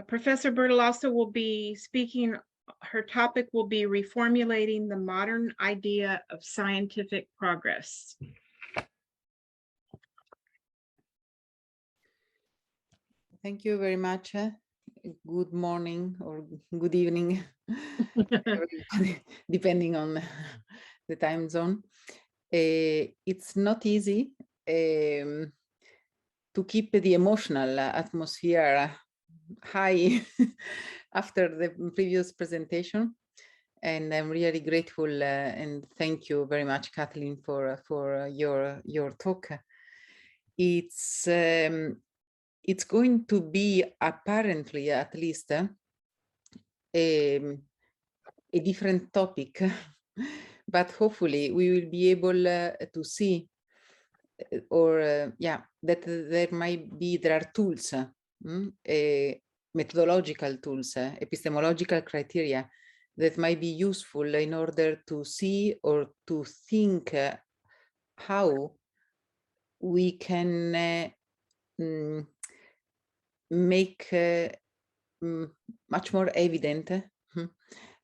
Professor Bertoloso will be speaking. Her topic will be reformulating the modern idea of scientific progress. Thank you very much. Good morning or good evening, everybody, depending on the time zone. It's not easy to keep the emotional atmosphere high after the previous presentation. And I'm really grateful and thank you very much, Kathleen, for your talk. It's going to be apparently, at least, a different topic, but hopefully we will be able to see, that there are tools, methodological tools, epistemological criteria that might be useful in order to see or to think how we can make much more evident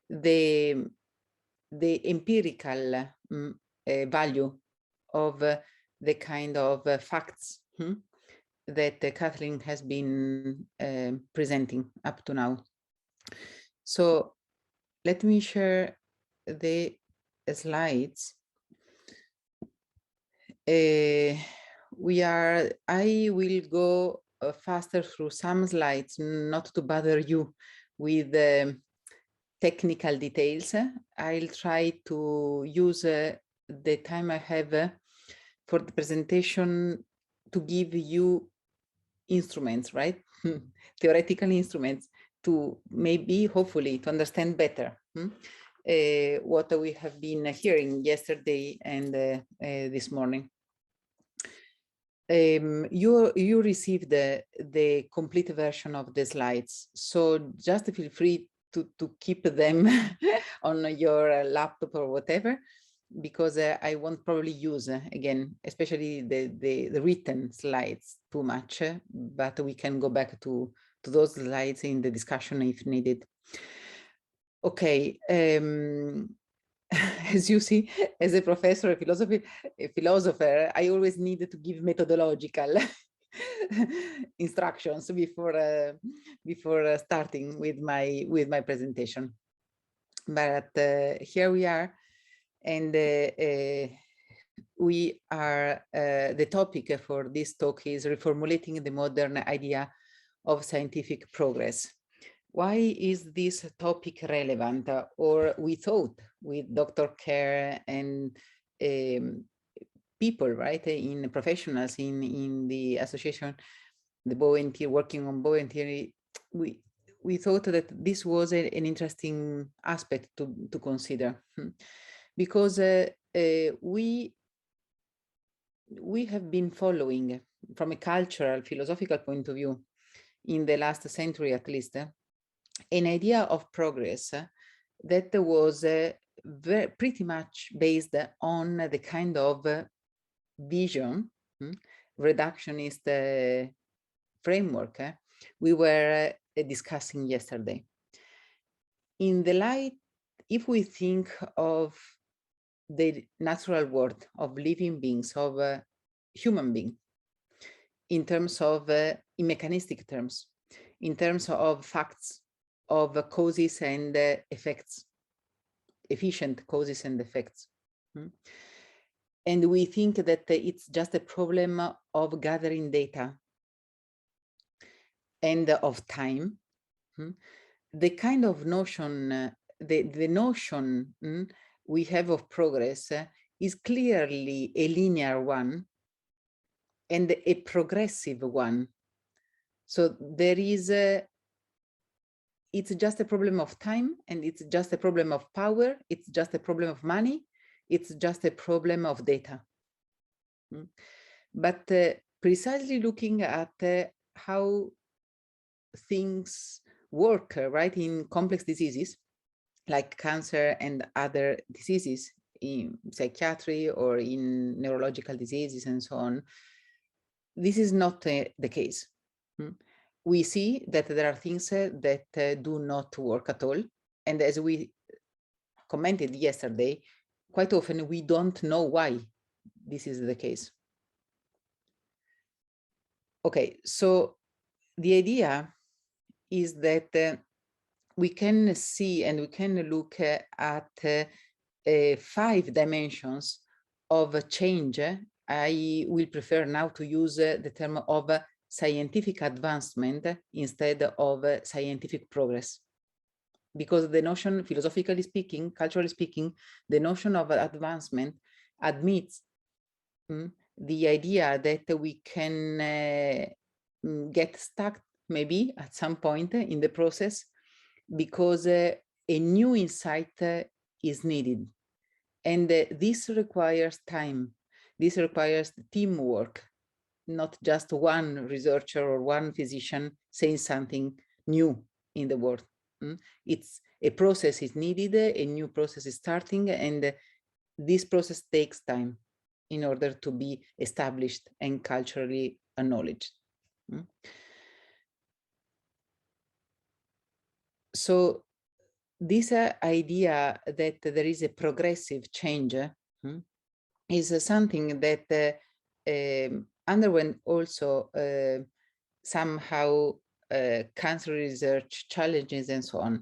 the empirical value of the kind of facts that Kathleen has been presenting up to now. So let me share the slides. I will go faster through some slides, not to bother you with technical details. I'll try to use the time I have for the presentation to give you instruments, right? Theoretical instruments to maybe, hopefully, to understand better what we have been hearing yesterday and this morning. You received the complete version of the slides, so just feel free to keep them on your laptop or whatever, because I won't probably use again, especially the written slides too much, but we can go back to those slides in the discussion if needed. Okay. As you see, as a professor, a philosopher, I always need to give methodological instructions before starting with my presentation. But here we are, and we are. The topic for this talk is reformulating the modern idea of scientific progress. Why is this topic relevant? Or we thought with Dr. Kerr and people, right, in professionals in the association, the volunteer working on volunteering, we thought that this was an interesting aspect to consider, because we have been following from a cultural, philosophical point of view in the last century at least, an idea of progress that was pretty much based on the kind of vision, reductionist framework we were discussing yesterday. In the light, if we think of the natural world of living beings, of human beings, in terms of, in mechanistic terms, in terms of facts, of causes and effects, efficient causes and effects. And we think that it's just a problem of gathering data and of time. The kind of notion, the notion we have of progress is clearly a linear one and a progressive one. So there is it's just a problem of time, and it's just a problem of power, it's just a problem of money, it's just a problem of data. But precisely looking at how things work, right, in complex diseases like cancer and other diseases, in psychiatry or in neurological diseases and so on, this is not the case. we see that there are things that do not work at all. And as we commented yesterday, quite often we don't know why this is the case. Okay, so the idea is that we can see and we can look at 5 dimensions of change. I will prefer now to use the term of scientific advancement instead of scientific progress, because the notion, philosophically speaking, culturally speaking, the notion of advancement admits the idea that we can get stuck maybe at some point in the process because a new insight is needed. And this requires time. This requires teamwork, not just one researcher or one physician saying something new in the world. It's a process is needed, a new process is starting, and this process takes time in order to be established and culturally acknowledged. So this idea that there is a progressive change is something that underwent also somehow cancer research challenges and so on.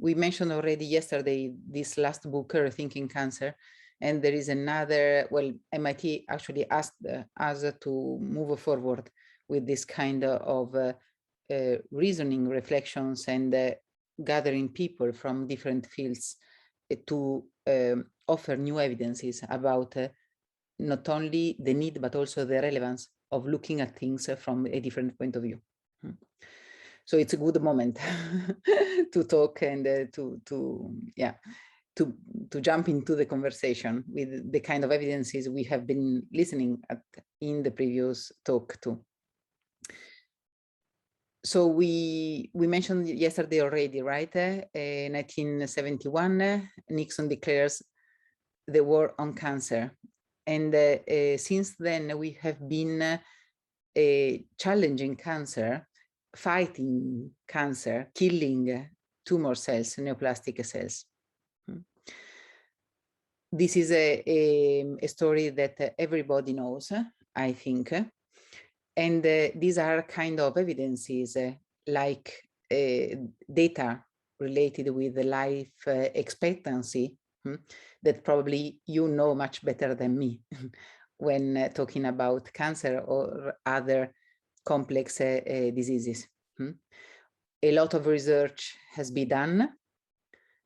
We mentioned already yesterday this last book, Rethinking Cancer, and there is another, well, MIT actually asked us to move forward with this kind of reasoning reflections and gathering people from different fields to offer new evidences about not only the need, but also the relevance of looking at things from a different point of view. So it's a good moment to talk and to jump into the conversation with the kind of evidences we have been listening at in the previous talk too. So we mentioned yesterday already, right? 1971, Nixon declares the war on cancer. And since then, we have been challenging cancer, fighting cancer, killing tumor cells, neoplastic cells. This is a story that everybody knows, I think. And these are kind of evidences like data related with the life expectancy that probably you know much better than me when talking about cancer or other complex diseases. A lot of research has been done,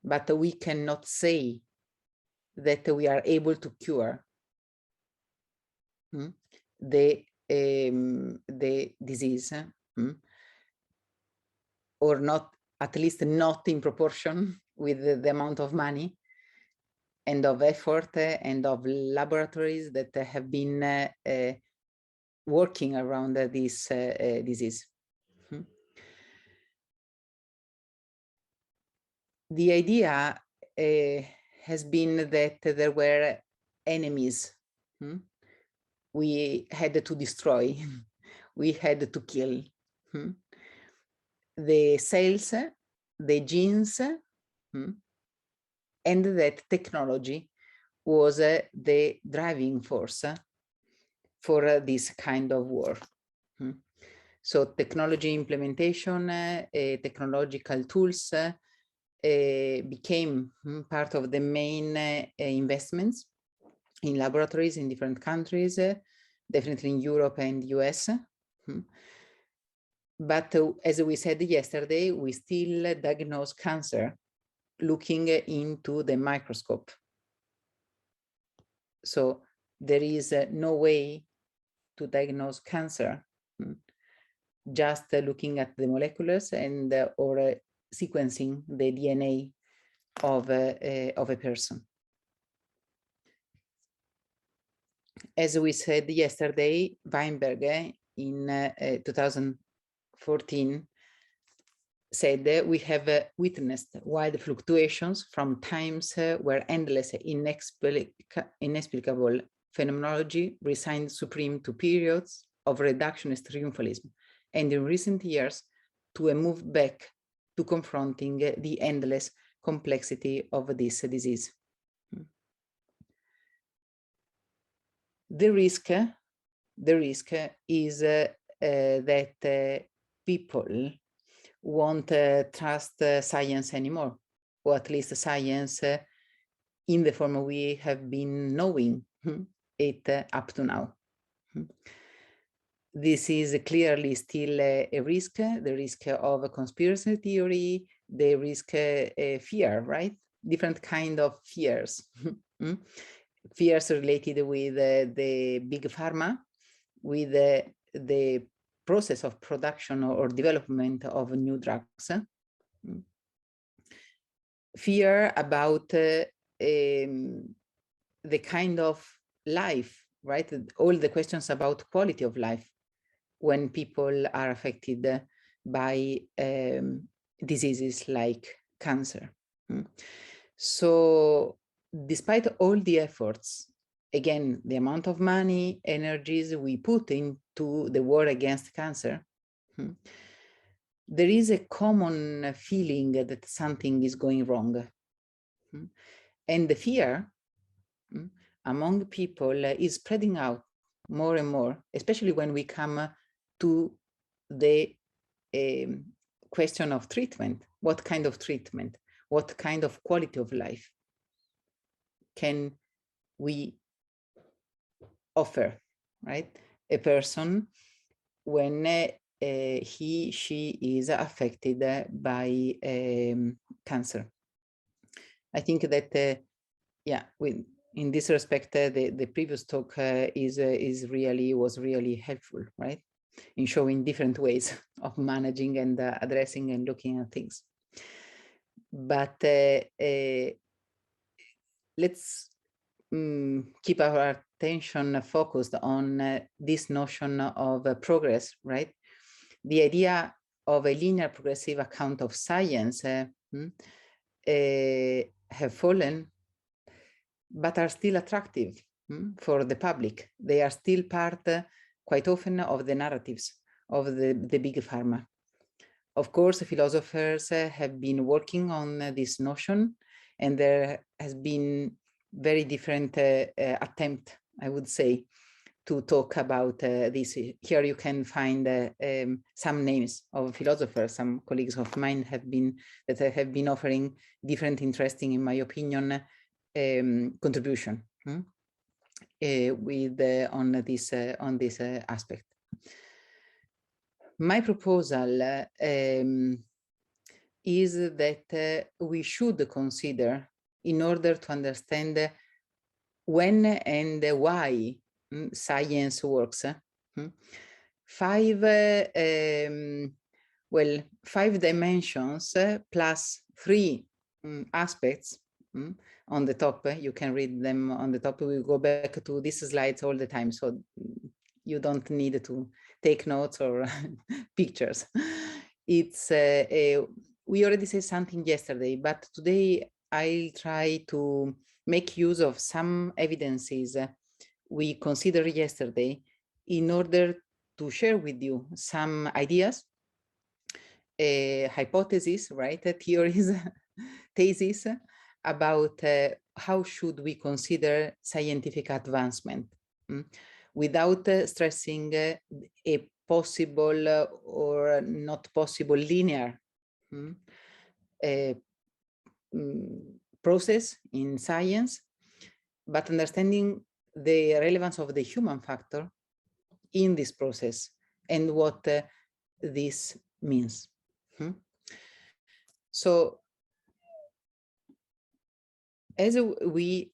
but we cannot say that we are able to cure the disease, or not, at least not in proportion with the amount of money and of effort and of laboratories that have been working around this disease. The idea has been that there were enemies we had to destroy, we had to kill. The cells, the genes, and that technology was the driving force for this kind of war. So technology implementation, technological tools became part of the main investments in laboratories in different countries, definitely in Europe and US. But as we said yesterday, we still diagnose cancer looking into the microscope. So there is no way to diagnose cancer just looking at the moleculars and or sequencing the DNA of a person. As we said yesterday, Weinberg in 2014 said that we have witnessed wide fluctuations from times where endless, inexplicable phenomenology resigned supreme to periods of reductionist triumphalism and in recent years, to a move back to confronting the endless complexity of this disease. The risk is that people won't trust science anymore, or at least science in the form we have been knowing it up to now. This is clearly still a risk, the risk of a conspiracy theory, the risk fear, right? Different kind of fears. Fears related with the big pharma, with the process of production or development of new drugs. Fear about the kind of life, right? All the questions about quality of life when people are affected by diseases like cancer. So despite all the efforts, again, the amount of money, energies we put into the war against cancer, there is a common feeling that something is going wrong. And the fear among people is spreading out more and more, especially when we come to the question of treatment. What kind of treatment? What kind of quality of life can we offer, right? A person when she is affected by cancer. I think that, yeah, in this respect, the previous talk was really helpful, right? In showing different ways of managing and addressing and looking at things. But let's keep our attention focused on this notion of progress, right? The idea of a linear progressive account of science have fallen, but are still attractive for the public. They are still part, quite often, of the narratives of the big pharma. Of course, philosophers have been working on this notion, and there has been very different attempt, I would say, to talk about this. Here you can find some names of philosophers. Some colleagues of mine have been offering different, interesting, in my opinion, contribution with on this aspect. My proposal is that we should consider, in order to understand when and why science works, five dimensions plus 3 aspects on the top. You can read them on the top. We go back to these slides all the time, so you don't need to take notes or pictures. It's we already said something yesterday, but today I'll try to make use of some evidences we considered yesterday in order to share with you some ideas, hypotheses, right? Theories, theses about how should we consider scientific advancement without stressing a possible or not possible linear process in science, but understanding the relevance of the human factor in this process and what this means. So, as we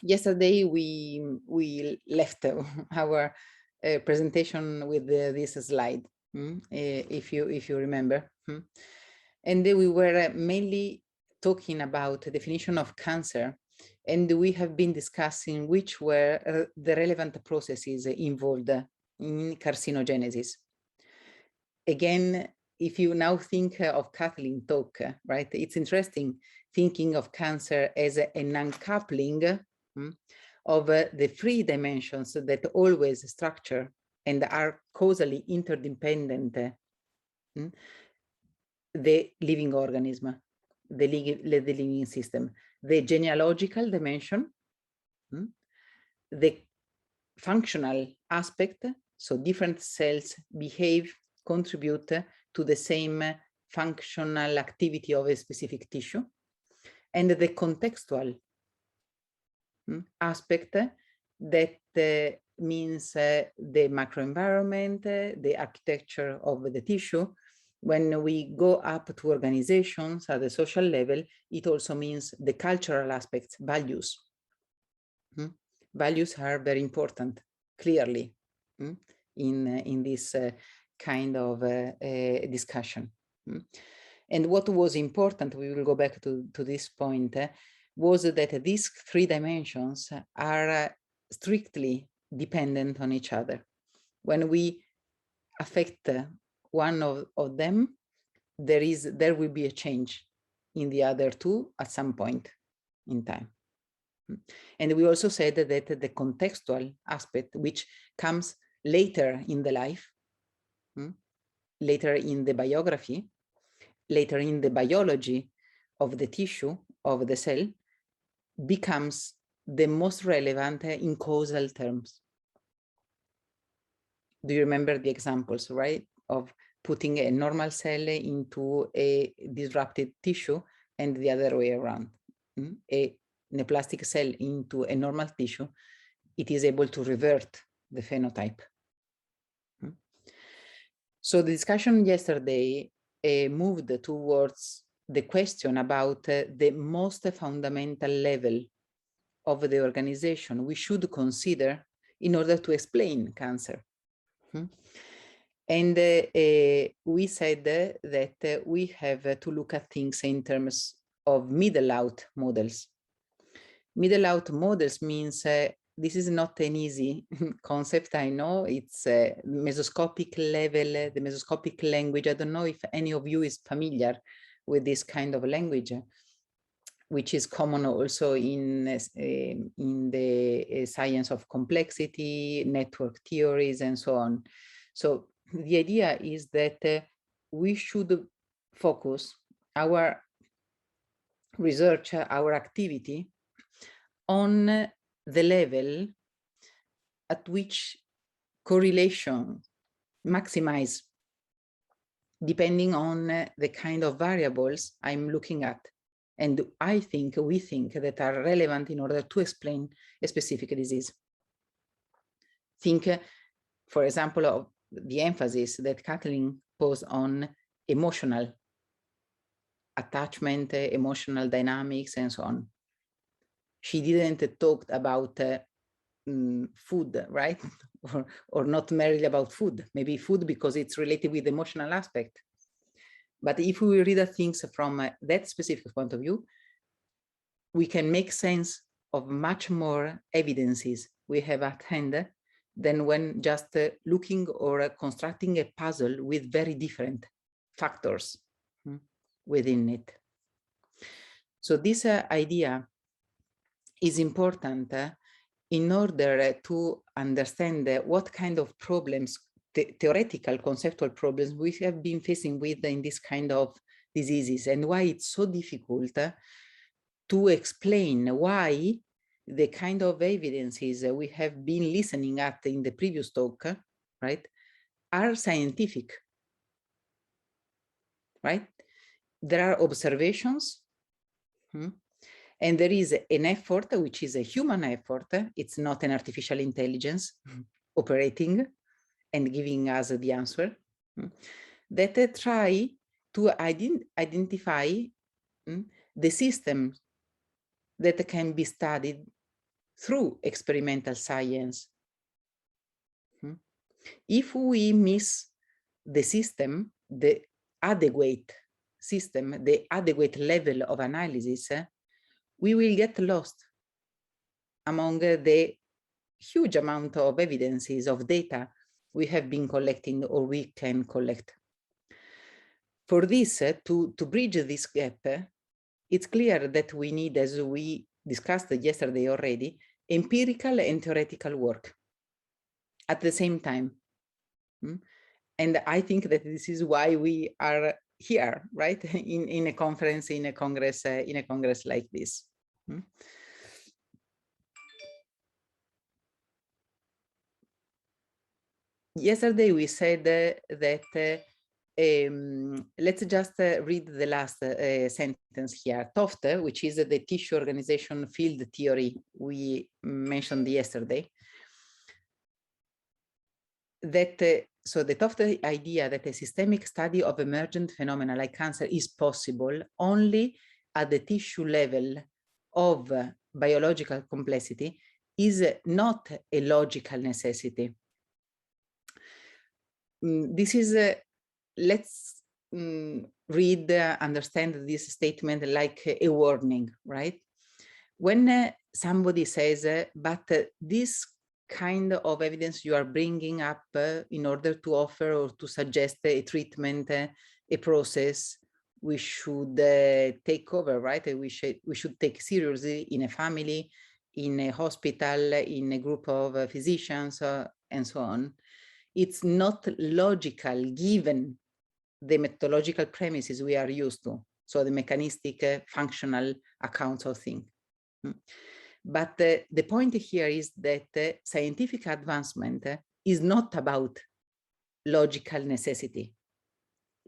yesterday we left our presentation with this slide, if you remember, and we were mainly talking about the definition of cancer, and we have been discussing which were the relevant processes involved in carcinogenesis. Again, if you now think of Kathleen talk, right, it's interesting thinking of cancer as an uncoupling of the 3 dimensions that always structure and are causally interdependent, the living organism, the living system, the genealogical dimension, the functional aspect, so different cells behave, contribute to the same functional activity of a specific tissue, and the contextual aspect that means the macroenvironment, the architecture of the tissue. When we go up to organizations at the social level, it also means the cultural aspects, values. Values are very important, clearly, in this kind of discussion. And what was important, we will go back to this point, was that these three dimensions are strictly dependent on each other. When we affect one of them, there will be a change in the other two at some point in time. And we also said that the contextual aspect, which comes later in the life, later in the biography, later in the biology of the tissue, of the cell, becomes the most relevant in causal terms. Do you remember the examples, right? Of putting a normal cell into a disrupted tissue and the other way around. A neoplastic cell into a normal tissue, it is able to revert the phenotype. So the discussion yesterday moved towards the question about the most fundamental level of the organization we should consider in order to explain cancer. And we said that we have to look at things in terms of middle out models. Middle out models means this is not an easy concept, I know. It's a mesoscopic level, the mesoscopic language. I don't know if any of you is familiar with this kind of language, which is common also in the science of complexity, network theories, and so on. So the idea is that we should focus our research, our activity on the level at which correlation maximize depending on the kind of variables I'm looking at. And we think that are relevant in order to explain a specific disease. Think, for example, of the emphasis that Kathleen posed on emotional attachment, emotional dynamics, and so on. She didn't talk about food, right? or not merely about food, maybe food because it's related with the emotional aspect. But if we read things from that specific point of view, we can make sense of much more evidences we have at hand than when just looking or constructing a puzzle with very different factors within it. So this idea is important in order to understand what kind of problems, theoretical, conceptual problems we have been facing with in this kind of diseases, and why it's so difficult to explain why the kind of evidences we have been listening at in the previous talk, right, are scientific, right? There are observations, and there is an effort, which is a human effort. It's not an artificial intelligence operating and giving us the answer, that try to identify the system that can be studied through experimental science. If we miss the system, the adequate system, the adequate level of analysis, we will get lost among the huge amount of evidences of data we have been collecting or we can collect. For this, to bridge this gap, it's clear that we need, as we discussed yesterday already, empirical and theoretical work at the same time. And I think that this is why we are here, right? In a conference, in a congress like this. Yesterday we said that let's just read the last sentence here. Toft, which is the tissue organization field theory we mentioned yesterday, that so the Toft idea that a systemic study of emergent phenomena like cancer is possible only at the tissue level of biological complexity is not a logical necessity. This is let's read, understand this statement like a warning, right? When somebody says, but this kind of evidence you are bringing up in order to offer or to suggest a treatment, a process, we should take over, right? We should take seriously in a family, in a hospital, in a group of physicians, and so on. It's not logical given the methodological premises we are used to, so the mechanistic, functional accounts of things. But the point here is that scientific advancement is not about logical necessity.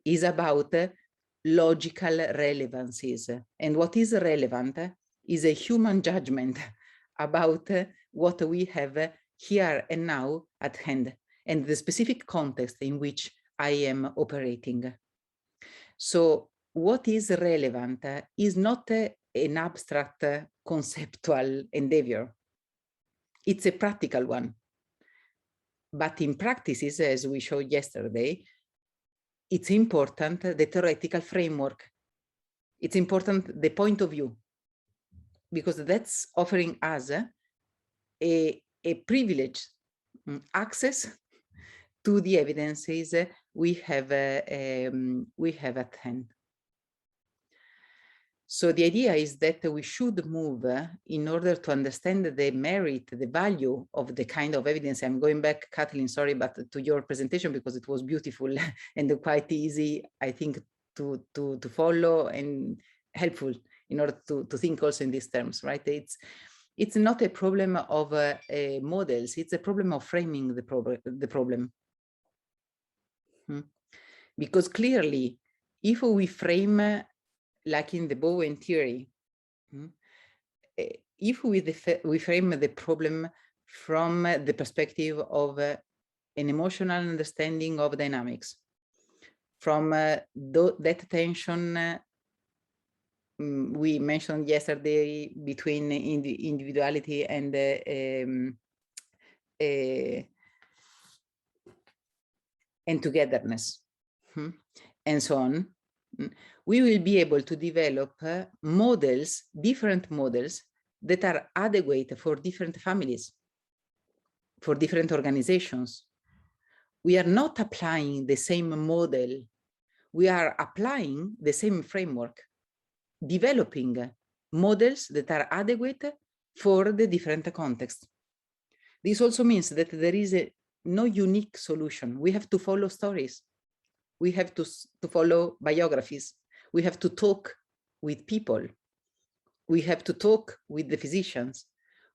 It's about logical relevancies. And what is relevant is a human judgment about what we have here and now at hand, and the specific context in which I am operating. So what is relevant is not an abstract conceptual endeavor. It's a practical one. But in practices, as we showed yesterday, it's important the theoretical framework. It's important the point of view, because that's offering us a privileged access to the evidences we have at hand. So the idea is that we should move in order to understand the merit, the value of the kind of evidence. I'm going back, Kathleen, sorry, but to your presentation, because it was beautiful and quite easy, I think, to follow and helpful in order to think also in these terms, right? It's not a problem of models, it's a problem of framing the problem. Because clearly, if we frame like in the Bowen theory, if we frame the problem from the perspective of an emotional understanding of dynamics, from that tension we mentioned yesterday between individuality and togetherness, and so on, we will be able to develop models, different models that are adequate for different families, for different organizations. We are not applying the same model. We are applying the same framework, developing models that are adequate for the different contexts. This also means that there is no unique solution. We have to follow stories. We have to follow biographies. We have to talk with people. We have to talk with the physicians.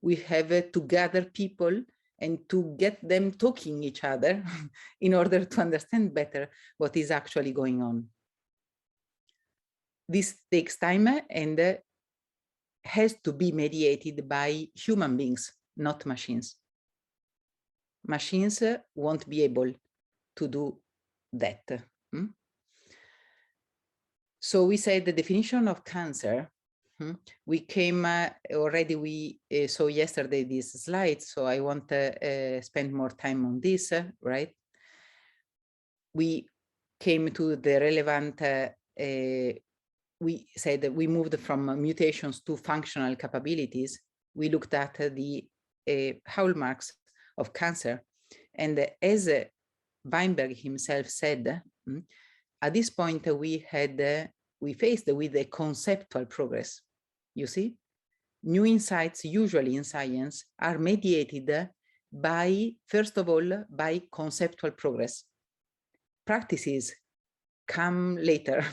We have to gather people and to get them talking each other in order to understand better what is actually going on. This takes time and has to be mediated by human beings, not machines. Machines won't be able to do that. So we said the definition of cancer. We came already, we saw yesterday this slide, so I won't spend more time on this, right? We came to the relevant, we said that we moved from mutations to functional capabilities. We looked at the hallmarks of cancer. And as Weinberg himself said, at this point we faced with a conceptual progress. You see, new insights usually in science are mediated by, first of all, by conceptual progress. Practices come later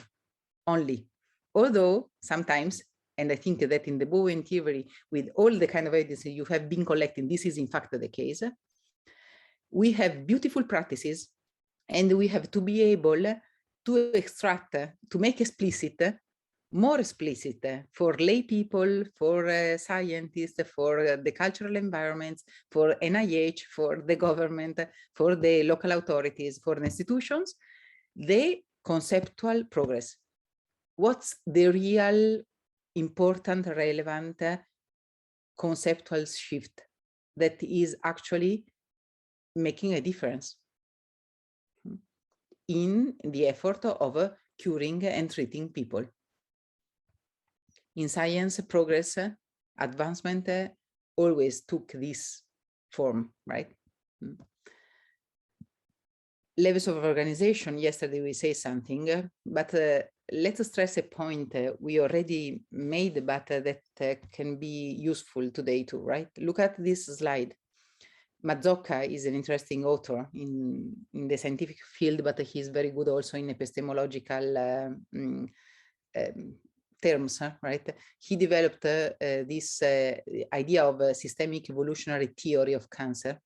only, although sometimes, and I think that in the Bowen theory, with all the kind of evidence you have been collecting, this is in fact the case. We have beautiful practices, and we have to be able to extract, to make explicit, more explicit for lay people, for scientists, for the cultural environments, for NIH, for the government, for the local authorities, for the institutions, the conceptual progress. What's the real important, relevant conceptual shift that is actually making a difference in the effort of curing and treating people? In science, progress, advancement always took this form, right? Levels of organization, yesterday we say something, but let's stress a point we already made, but that can be useful today too, right? Look at this slide. Mazzocca is an interesting author in the scientific field, but he's very good also in epistemological terms, right? He developed this idea of a systemic evolutionary theory of cancer,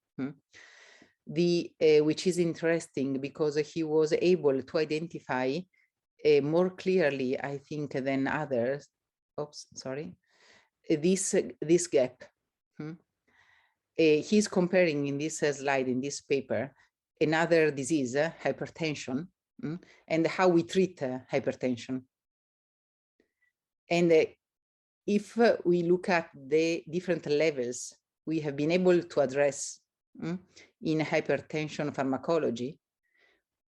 which is interesting because he was able to identify more clearly, I think, than others. Oops, sorry. This gap. He's comparing in this slide, in this paper, another disease, hypertension, and how we treat hypertension. And if we look at the different levels we have been able to address in hypertension pharmacology,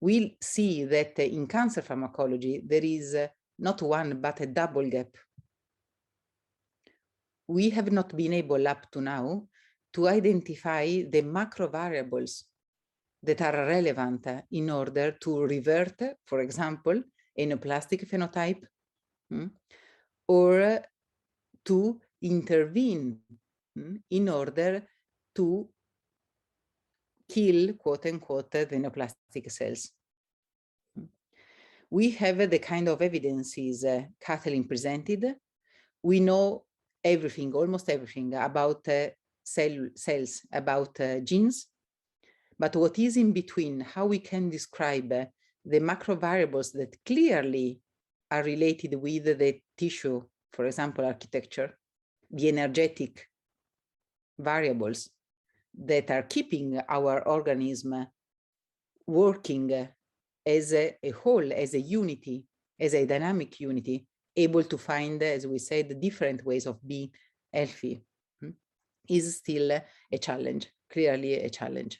we'll see that in cancer pharmacology, there is not one, but a double gap. We have not been able up to now to identify the macro variables that are relevant in order to revert, for example, a neoplastic phenotype, or to intervene in order to kill, quote unquote, the neoplastic cells. We have the kind of evidences Kathleen presented. We know everything, almost everything about cells, about genes, but what is in between, how we can describe the macro variables that clearly are related with the tissue, for example, architecture, the energetic variables that are keeping our organism working as a whole, as a unity, as a dynamic unity, able to find, as we said, different ways of being healthy, is still a challenge, clearly a challenge.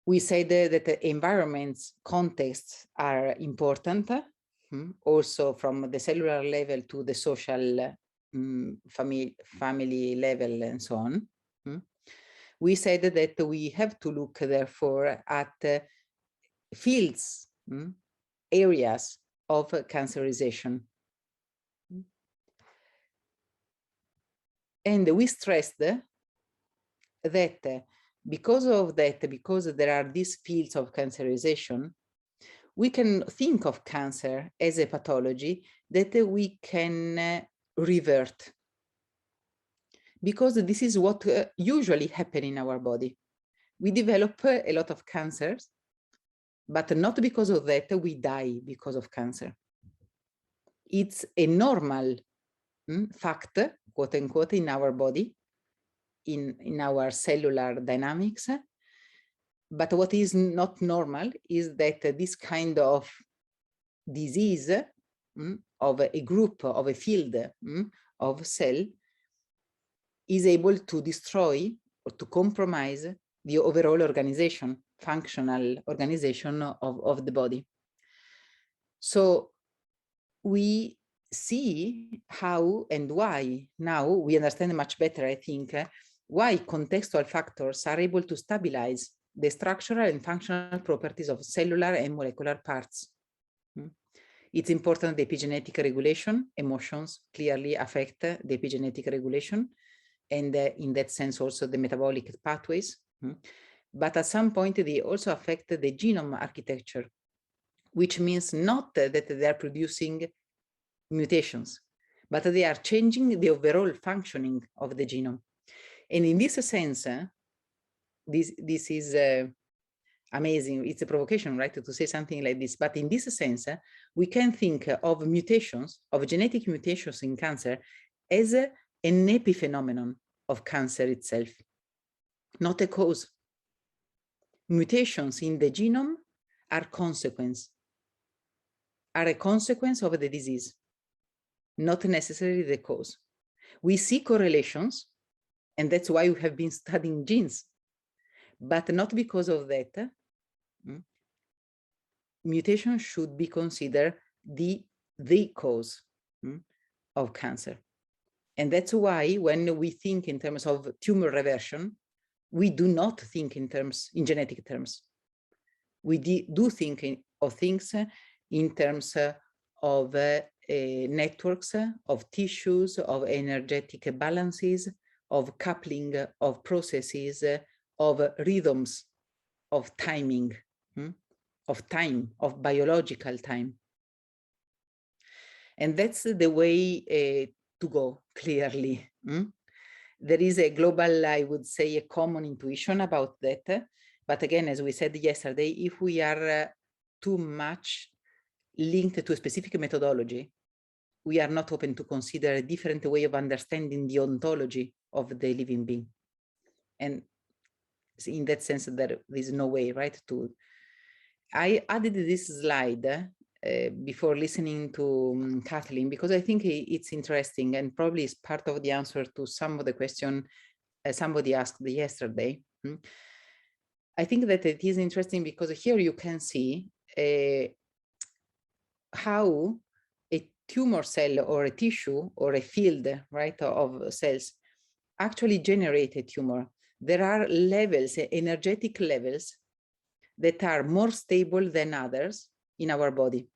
We said that the environments, contexts are important, also from the cellular level to the social family level and so on. We said that we have to look, therefore, at fields, areas of cancerization. And we stressed that because of that, because there are these fields of cancerization, we can think of cancer as a pathology that we can revert. Because this is what usually happens in our body. We develop a lot of cancers, but not because of that we die because of cancer. It's a normal fact, quote unquote, in our body, in our cellular dynamics. But what is not normal is that this kind of disease of a group, of a field of cell is able to destroy or to compromise the overall organization, functional organization of the body. So we see how and why now we understand much better, I think, why contextual factors are able to stabilize the structural and functional properties of cellular and molecular parts. It's important the epigenetic regulation, emotions clearly affect the epigenetic regulation. and in that sense also the metabolic pathways. But at some point they also affect the genome architecture, which means not that they are producing mutations, but they are changing the overall functioning of the genome. And in this sense, this is amazing. It's a provocation, right, to say something like this. But in this sense, we can think of mutations, of genetic mutations in cancer as an epiphenomenon of cancer itself, not a cause. Mutations in the genome are a consequence of the disease, not necessarily the cause. We see correlations, and that's why we have been studying genes, but not because of that. Mutation should be considered the cause of cancer. And that's why when we think in terms of tumor reversion, we do not think in genetic terms. We do think of things in terms of networks, of tissues, of energetic balances, of coupling of processes, of rhythms, of timing, of biological time. And that's the way to go, clearly. There is a global, I would say, a common intuition about that. But again, as we said yesterday, if we are too much linked to a specific methodology, we are not open to consider a different way of understanding the ontology of the living being. And in that sense, there is no way, right? I added this slide before listening to Kathleen, because I think it's interesting and probably is part of the answer to some of the question somebody asked yesterday. I think that it is interesting because here you can see how a tumor cell or a tissue or a field, right, of cells actually generate a tumor. There are levels, energetic levels, that are more stable than others in our body.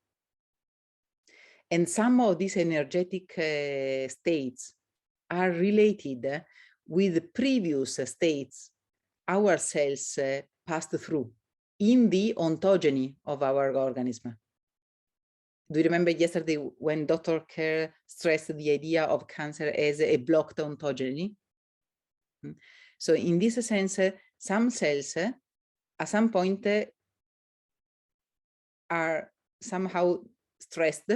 And some of these energetic states are related with previous states our cells passed through in the ontogeny of our organism. Do you remember yesterday when Dr. Kerr stressed the idea of cancer as a blocked ontogeny? So in this sense, some cells at some point are somehow stressed,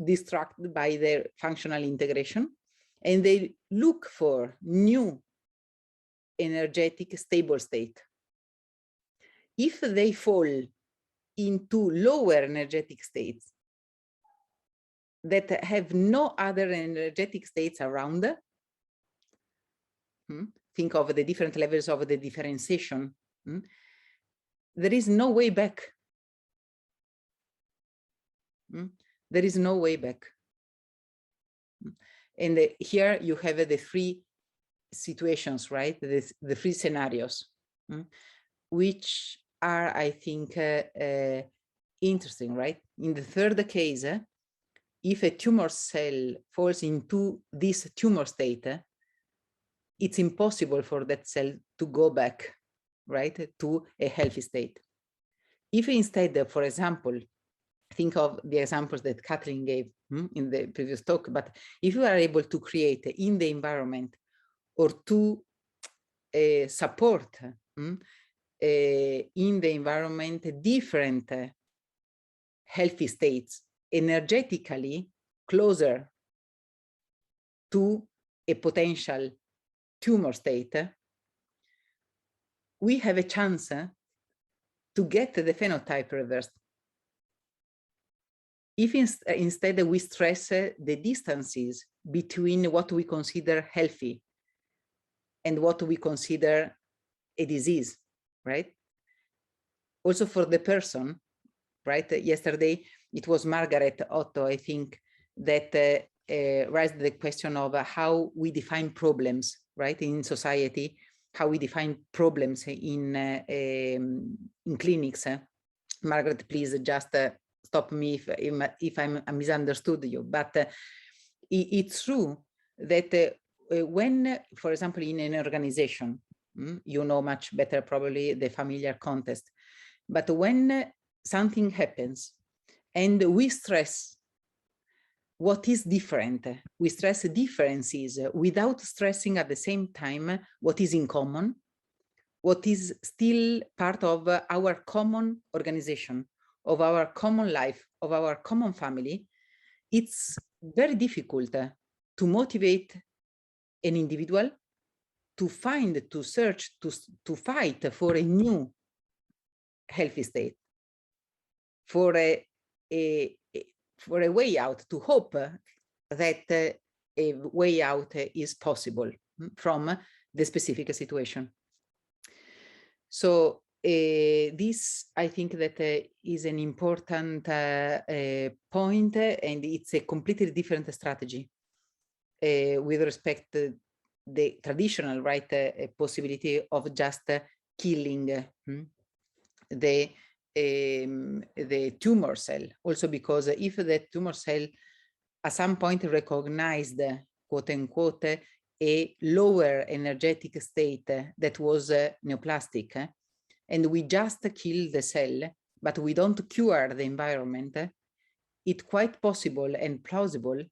distracted by their functional integration, and they look for new energetic stable state. If they fall into lower energetic states that have no other energetic states around, think of the different levels of the differentiation, there is no way back. There is no way back. And here you have the three situations, right? The three scenarios, which are, I think, interesting, right? In the third case, if a tumor cell falls into this tumor state, it's impossible for that cell to go back, right, to a healthy state. If instead, for example, think of the examples that Kathleen gave in the previous talk, but if you are able to create in the environment or to support in the environment different healthy states, energetically closer to a potential tumor state, we have a chance to get the phenotype reversed. If instead we stress the distances between what we consider healthy and what we consider a disease, right? Also for the person, right? Yesterday, it was Margaret Otto, I think, that raised the question of how we define problems, right, in society, how we define problems in clinics. Margaret, please just stop me if I misunderstood you, but it's true that when, for example, in an organization, you know much better probably the familiar context, but when something happens and we stress what is different, we stress differences without stressing at the same time what is in common, what is still part of our common organization, of our common life, of our common family, it's very difficult to motivate an individual to find, to search, to fight for a new healthy state, for a way out, to hope that a way out is possible from the specific situation. So this, I think that is an important point, and it's a completely different strategy with respect to the traditional, right, possibility of just killing the tumor cell. Also because if the tumor cell at some point recognized, quote unquote, a lower energetic state that was neoplastic, and we just kill the cell, but we don't cure the environment, it's quite possible and plausible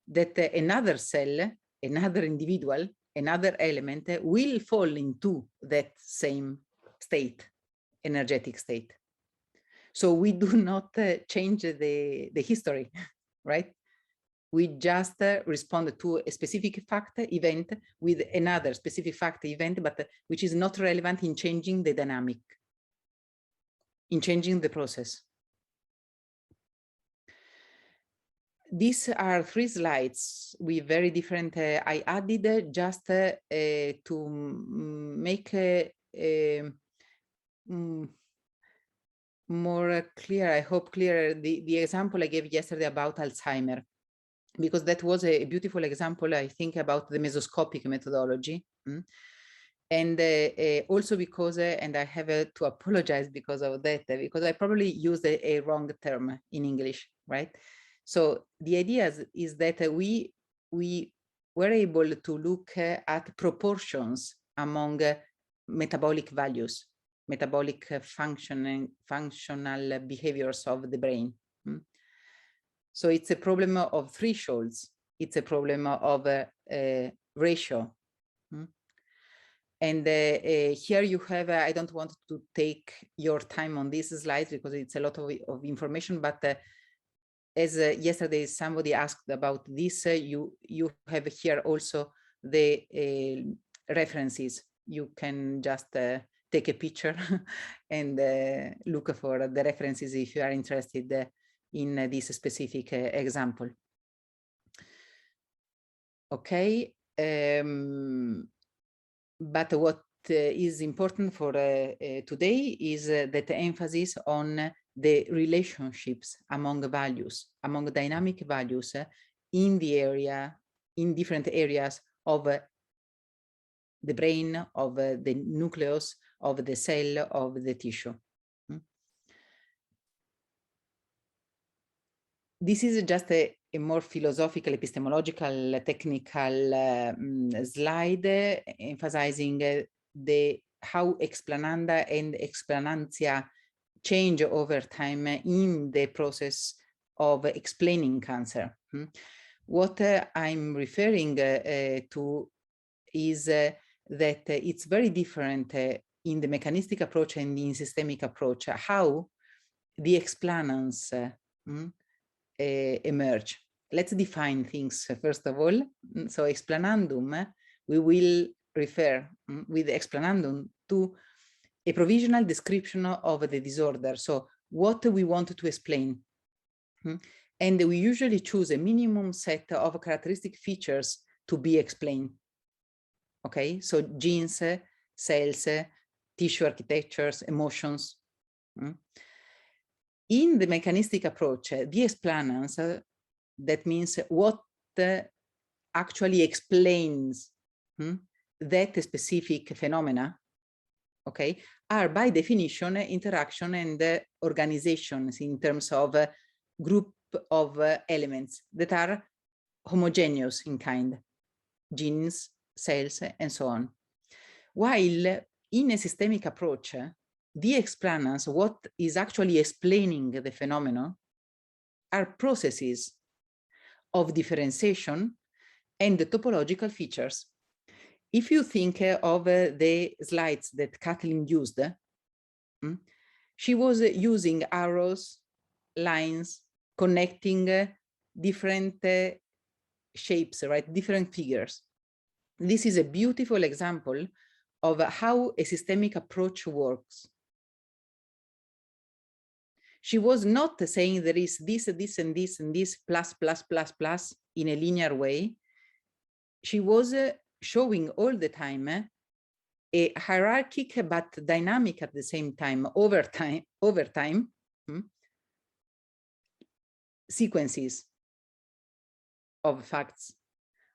that another cell, another individual, another element will fall into that same state, energetic state. So we do not change the history, right? We just respond to a specific fact event with another specific fact event, but which is not relevant in changing the dynamic, in changing the process. These are 3 slides with very different, I added just to make more clear, I hope clearer, the example I gave yesterday about Alzheimer, because that was a beautiful example, I think, about the mesoscopic methodology. And also because, and I have to apologize because of that, because I probably used a wrong term in English, right? So the idea is that we were able to look at proportions among metabolic values, metabolic functional behaviors of the brain. So it's a problem of thresholds. It's a problem of ratio. And here you have, I don't want to take your time on these slides because it's a lot of information, but as yesterday somebody asked about this, you have here also the references. You can just take a picture and look for the references if you are interested in this specific example. Okay, but what is important for today is that emphasis on the relationships among values, among dynamic values in the area, in different areas of the brain, of the nucleus, of the cell, of the tissue. This is just a more philosophical, epistemological, technical slide emphasizing how explananda and explanantia change over time in the process of explaining cancer. What I'm referring to is that it's very different in the mechanistic approach and in systemic approach, how the explanans emerge. Let's define things first of all. So explanandum, we will refer with explanandum to a provisional description of the disorder. So what we want to explain. And we usually choose a minimum set of characteristic features to be explained. Okay, so genes, cells, tissue architectures, emotions. In the mechanistic approach, the explanans, that means what actually explains that specific phenomena, okay, are by definition interaction and organizations in terms of group of elements that are homogeneous in kind. genes, cells, and so on. While in a systemic approach, the explanations, what is actually explaining the phenomenon, are processes of differentiation and the topological features. If you think of the slides that Kathleen used, she was using arrows, lines, connecting different shapes, right? Different figures. This is a beautiful example of how a systemic approach works. She was not saying there is this, this, and this, and this, plus, plus, plus, plus in a linear way. She was showing all the time a hierarchic but dynamic at the same time, over time, sequences of facts,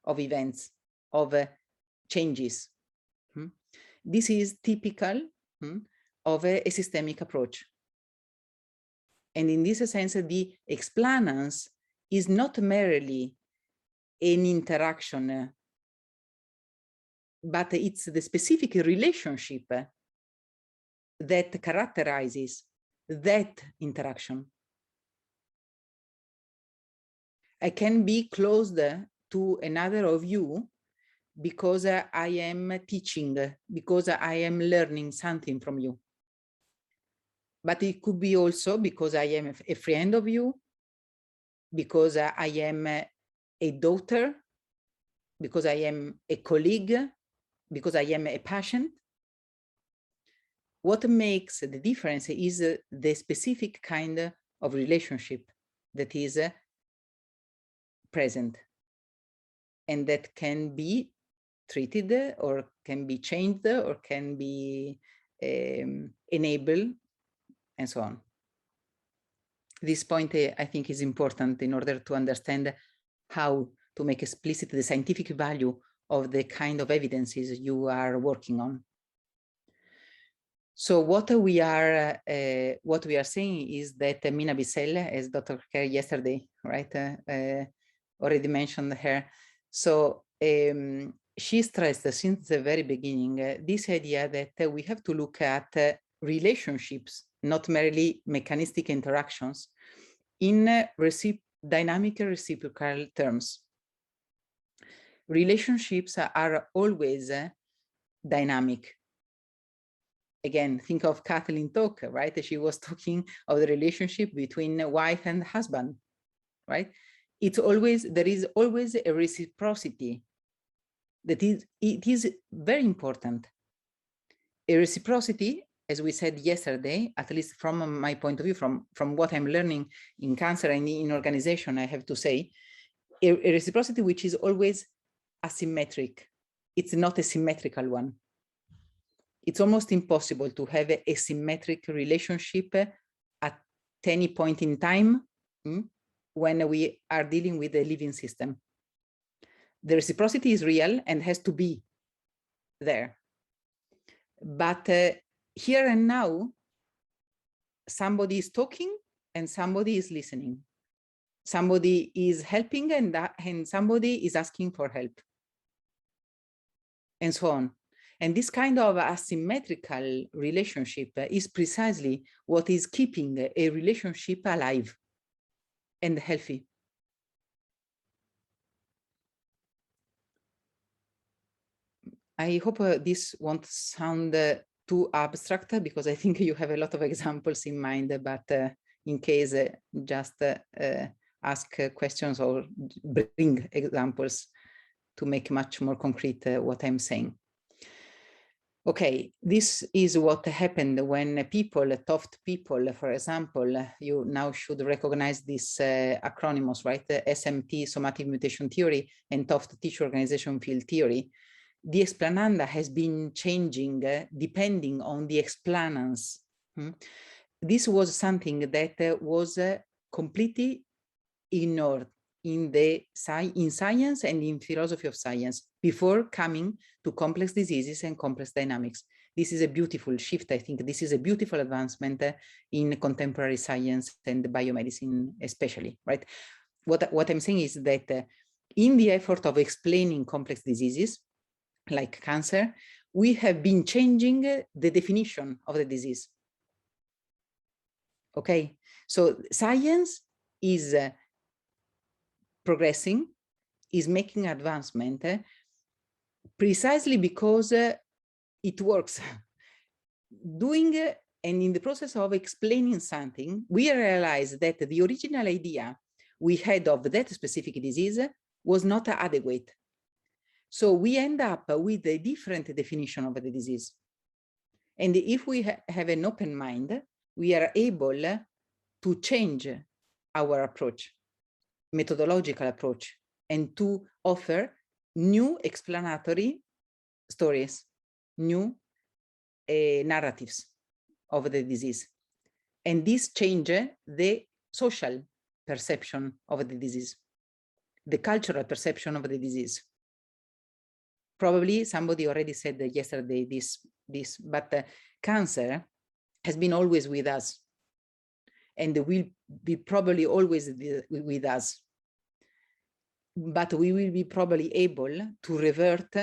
of events, of changes. This is typical of a systemic approach. And in this sense, the explanans is not merely an interaction, but it's the specific relationship that characterizes that interaction. I can be closed to another of you because I am teaching, because I am learning something from you. But it could be also because I am a friend of you, because I am a daughter, because I am a colleague, because I am a patient. What makes the difference is the specific kind of relationship that is present and that can be treated or can be changed or can be enabled and so on. This point, I think, is important in order to understand how to make explicit the scientific value of the kind of evidences you are working on. So what we are saying is that Mina Bissell, as Dr. Kerr yesterday, right, already mentioned her. So she stressed since the very beginning this idea that we have to look at relationships, not merely mechanistic interactions, in dynamic reciprocal terms. Relationships are always dynamic. Again, think of Kathleen talk, right? She was talking of the relationship between wife and husband, right? There is always a reciprocity. It is very important. A reciprocity, as we said yesterday, at least from my point of view, from what I'm learning in cancer and in organization, I have to say, a reciprocity which is always asymmetric. It's not a symmetrical one. It's almost impossible to have a symmetric relationship at any point in time when we are dealing with a living system. The reciprocity is real and has to be there. But here and now, somebody is talking and somebody is listening. Somebody is helping and somebody is asking for help, and so on. And this kind of asymmetrical relationship is precisely what is keeping a relationship alive and healthy. I hope this won't sound too abstract, because I think you have a lot of examples in mind, but in case, just ask questions or bring examples to make much more concrete what I'm saying. Okay, this is what happened when people, Toft people, for example, you now should recognize these acronyms, right? The SMT, Somatic Mutation Theory, and Toft Tissue Organization Field Theory. The explananda has been changing depending on the explanans. This was something that was completely ignored in science and in philosophy of science before coming to complex diseases and complex dynamics. This is a beautiful shift. I think this is a beautiful advancement in contemporary science and biomedicine especially, right? What I'm saying is that in the effort of explaining complex diseases like cancer, we have been changing the definition of the disease. Okay, so science is progressing, is making advancement precisely because it works. And in the process of explaining something, we realized that the original idea we had of that specific disease was not adequate. So we end up with a different definition of the disease. And if we have an open mind, we are able to change our approach, methodological approach, and to offer new explanatory stories, new narratives of the disease. And this changes the social perception of the disease, the cultural perception of the disease. Probably somebody already said yesterday this, but cancer has been always with us and will be probably always with us. But we will be probably able to revert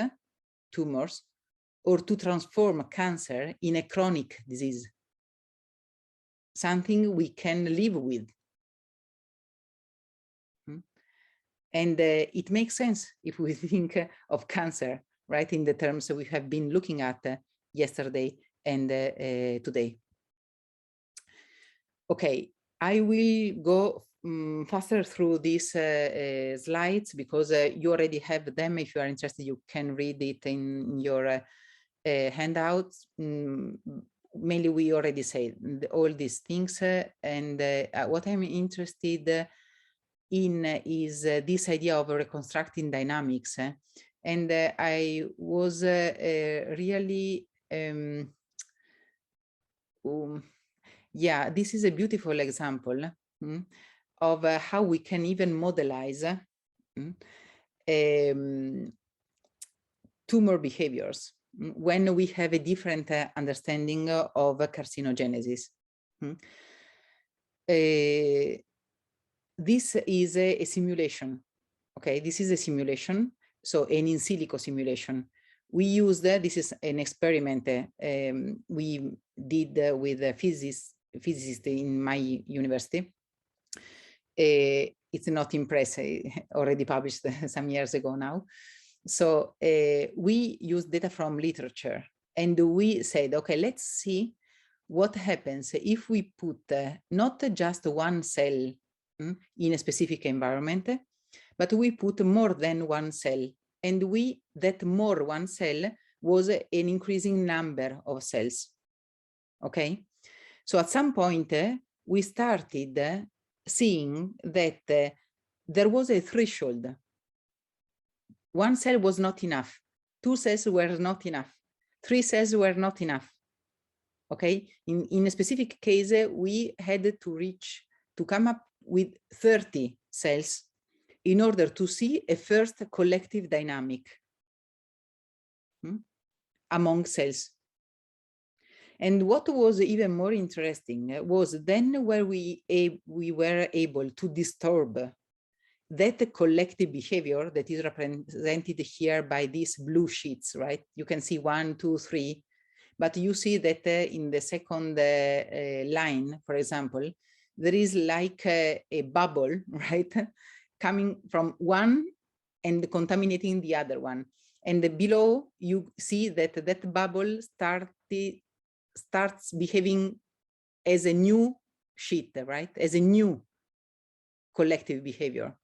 tumors or to transform cancer in a chronic disease, something we can live with. And it makes sense if we think of cancer, right, in the terms we have been looking at yesterday and today. Okay, I will go faster through these slides because you already have them. If you are interested, you can read it in your handouts. Mainly, we already said all these things. And what I'm interested in is this idea of reconstructing dynamics. And I was really, yeah, this is a beautiful example of how we can even modelize tumor behaviors when we have a different understanding of carcinogenesis. This is a simulation. Okay, this is a simulation, so an in silico simulation. We used, this is an experiment we did with a physicist in my university. It's not in press, already published some years ago now. So we used data from literature and we said, okay, let's see what happens if we put not just one cell in a specific environment, but we put more than one cell. And that more one cell was an increasing number of cells. Okay. So at some point, we started seeing that there was a threshold. One cell was not enough. Two cells were not enough. Three cells were not enough. Okay. In a specific case, we had to come up with 30 cells in order to see a first collective dynamic among cells. And what was even more interesting was then where we were able to disturb that collective behavior that is represented here by these blue sheets, right? You can see 1, 2, 3, but you see that in the second line, for example, there is like a bubble, right? Coming from one and contaminating the other one. And below, you see that that bubble starts behaving as a new sheet, right? As a new collective behavior.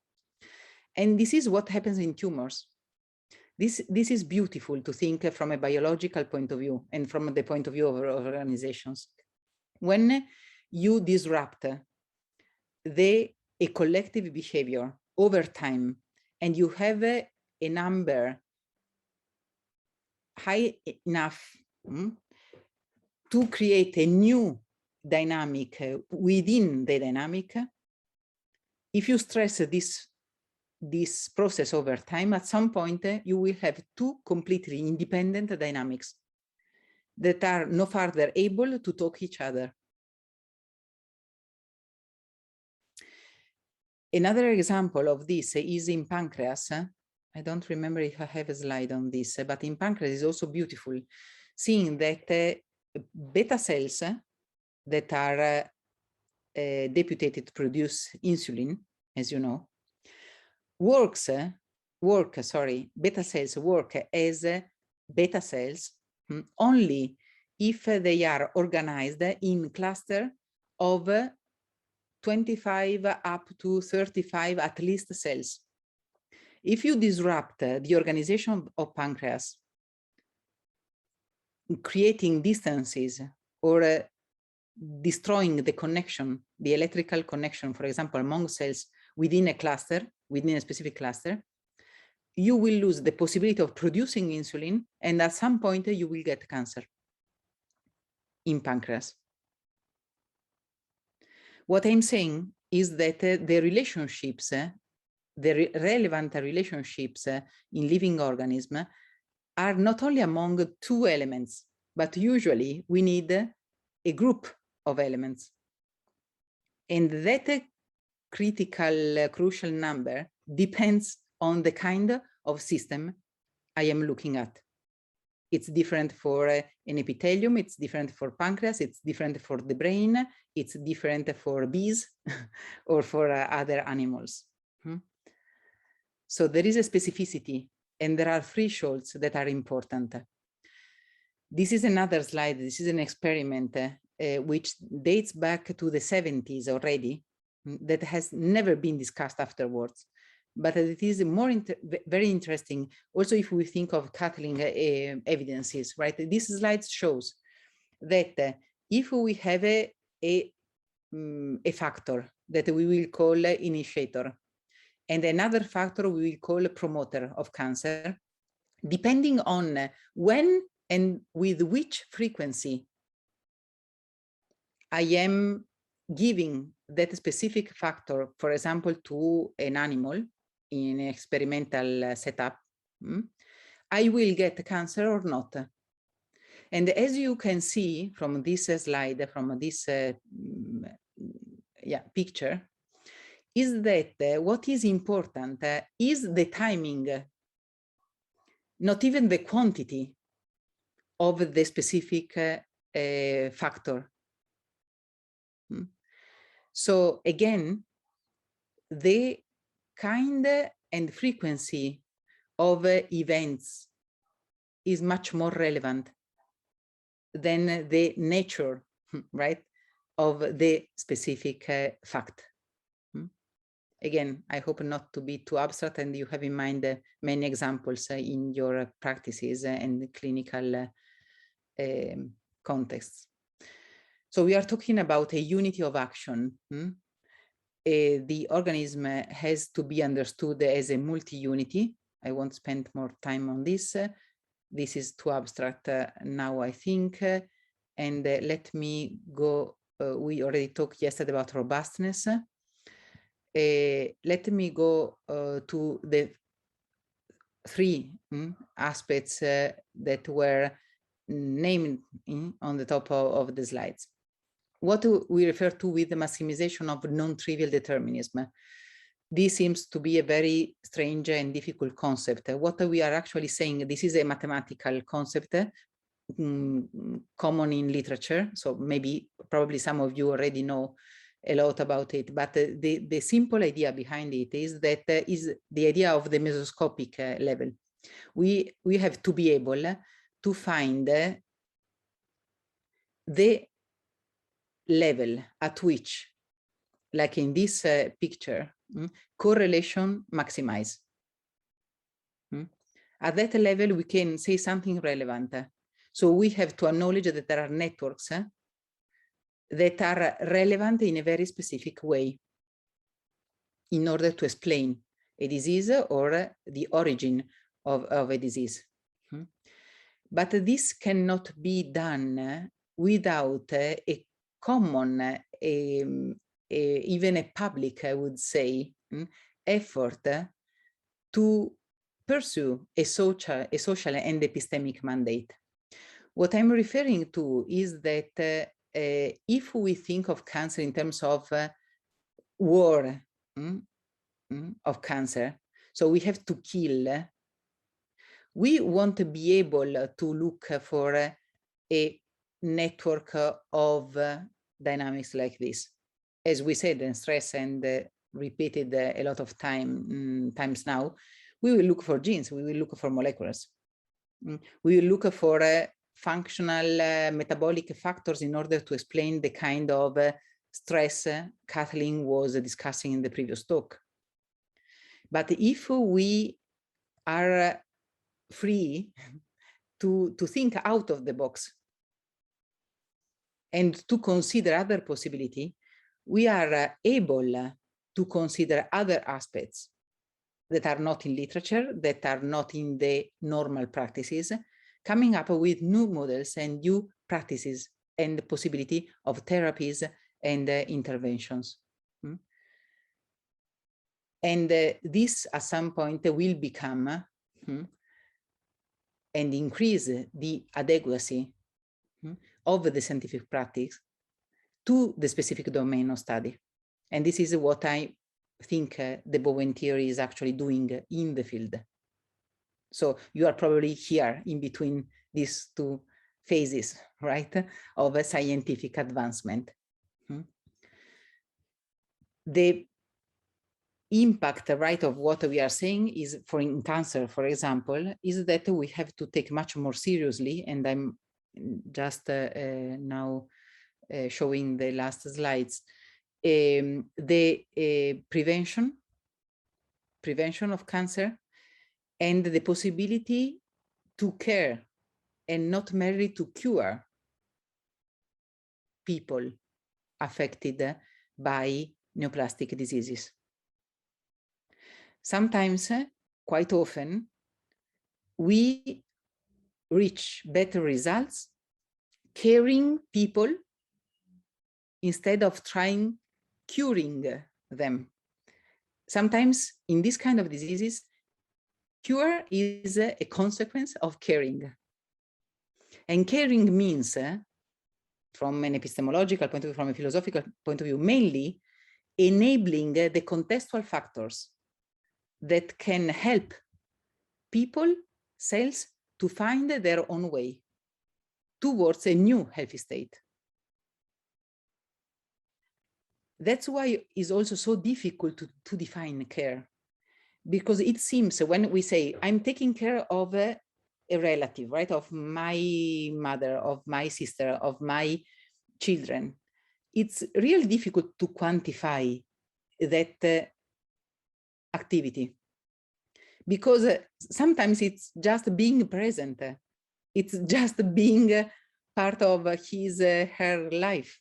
And this is what happens in tumors. This is beautiful to think from a biological point of view and from the point of view of organizations. When you disrupt a collective behavior over time, and you have a number high enough to create a new dynamic within the dynamic, if you stress this process over time, at some point, you will have two completely independent dynamics that are no further able to talk to each other. Another example of this is in pancreas. I don't remember if I have a slide on this, but in pancreas is also beautiful, seeing that beta cells that are deputated to produce insulin, as you know, beta cells work as beta cells only if they are organized in cluster of 25 up to 35 at least cells. If you disrupt the organization of pancreas, creating distances or destroying the connection, the electrical connection, for example, among cells within a cluster, within a specific cluster, you will lose the possibility of producing insulin, and at some point you will get cancer in pancreas. What I'm saying is that the relationships, relevant relationships in living organisms are not only among two elements, but usually we need a group of elements. And that critical, crucial number depends on the kind of system I am looking at. It's different for an epithelium, it's different for pancreas, it's different for the brain, it's different for bees or for other animals. So there is a specificity and there are thresholds that are important. This is another slide. This is an experiment which dates back to the 70s already, that has never been discussed afterwards. But it is very interesting. Also, if we think of tackling evidences, right? This slide shows that if we have a factor that we will call initiator, and another factor we will call promoter of cancer, depending on when and with which frequency I am giving that specific factor, for example, to an animal in an experimental setup, I will get cancer or not. And as you can see from this slide, from this picture, is that what is important is the timing, not even the quantity of the specific factor. So again, the kind and frequency of events is much more relevant than the nature, right, of the specific fact. Again, I hope not to be too abstract and you have in mind many examples in your practices and clinical contexts. So we are talking about a unity of action. The organism has to be understood as a multi-unity. I won't spend more time on this. This is too abstract now, I think. And let me go, we already talked yesterday about robustness. Let me go to the three aspects that were named on the top of the slides. What we refer to with the maximization of non-trivial determinism. This seems to be a very strange and difficult concept. What we are actually saying, this is a mathematical concept common in literature. So probably some of you already know a lot about it, but the simple idea behind it is that is the idea of the mesoscopic level. We have to be able to find the level at which, like in this picture, correlation maximize. At that level, we can say something relevant. So we have to acknowledge that there are networks that are relevant in a very specific way in order to explain a disease or the origin of a disease. But this cannot be done without a common, even a public, I would say, effort to pursue a social and epistemic mandate. What I'm referring to is that if we think of cancer in terms of war, of cancer. So we have to kill. We want to be able to look for a network of dynamics like this. As we said, and stress and repeated a lot of times now, we will look for genes, we will look for moleculars. We will look for functional metabolic factors in order to explain the kind of stress Kathleen was discussing in the previous talk. But if we are free to think out of the box and to consider other possibility, we are able to consider other aspects that are not in literature, that are not in the normal practices, coming up with new models and new practices and the possibility of therapies and interventions. And this at some point will become and increase the adequacy of the scientific practice to the specific domain of study. And this is what I think the Bowen theory is actually doing in the field. So you are probably here in between these two phases, right, of a scientific advancement. The impact, right, of what we are saying is, in cancer, for example, is that we have to take much more seriously, and I'm just now showing the last slides, the prevention of cancer and the possibility to care and not merely to cure people affected by neoplastic diseases. Sometimes, quite often, we reach better results caring people instead of trying curing them. Sometimes in this kind of diseases, cure is a consequence of caring. And caring means, from an epistemological point of view, from a philosophical point of view, mainly enabling the contextual factors that can help people, cells, to find their own way towards a new healthy state. That's why it's also so difficult to define care, because it seems when we say, I'm taking care of a relative, right, of my mother, of my sister, of my children, it's really difficult to quantify that activity, because sometimes it's just being present. It's just being part of his, her life.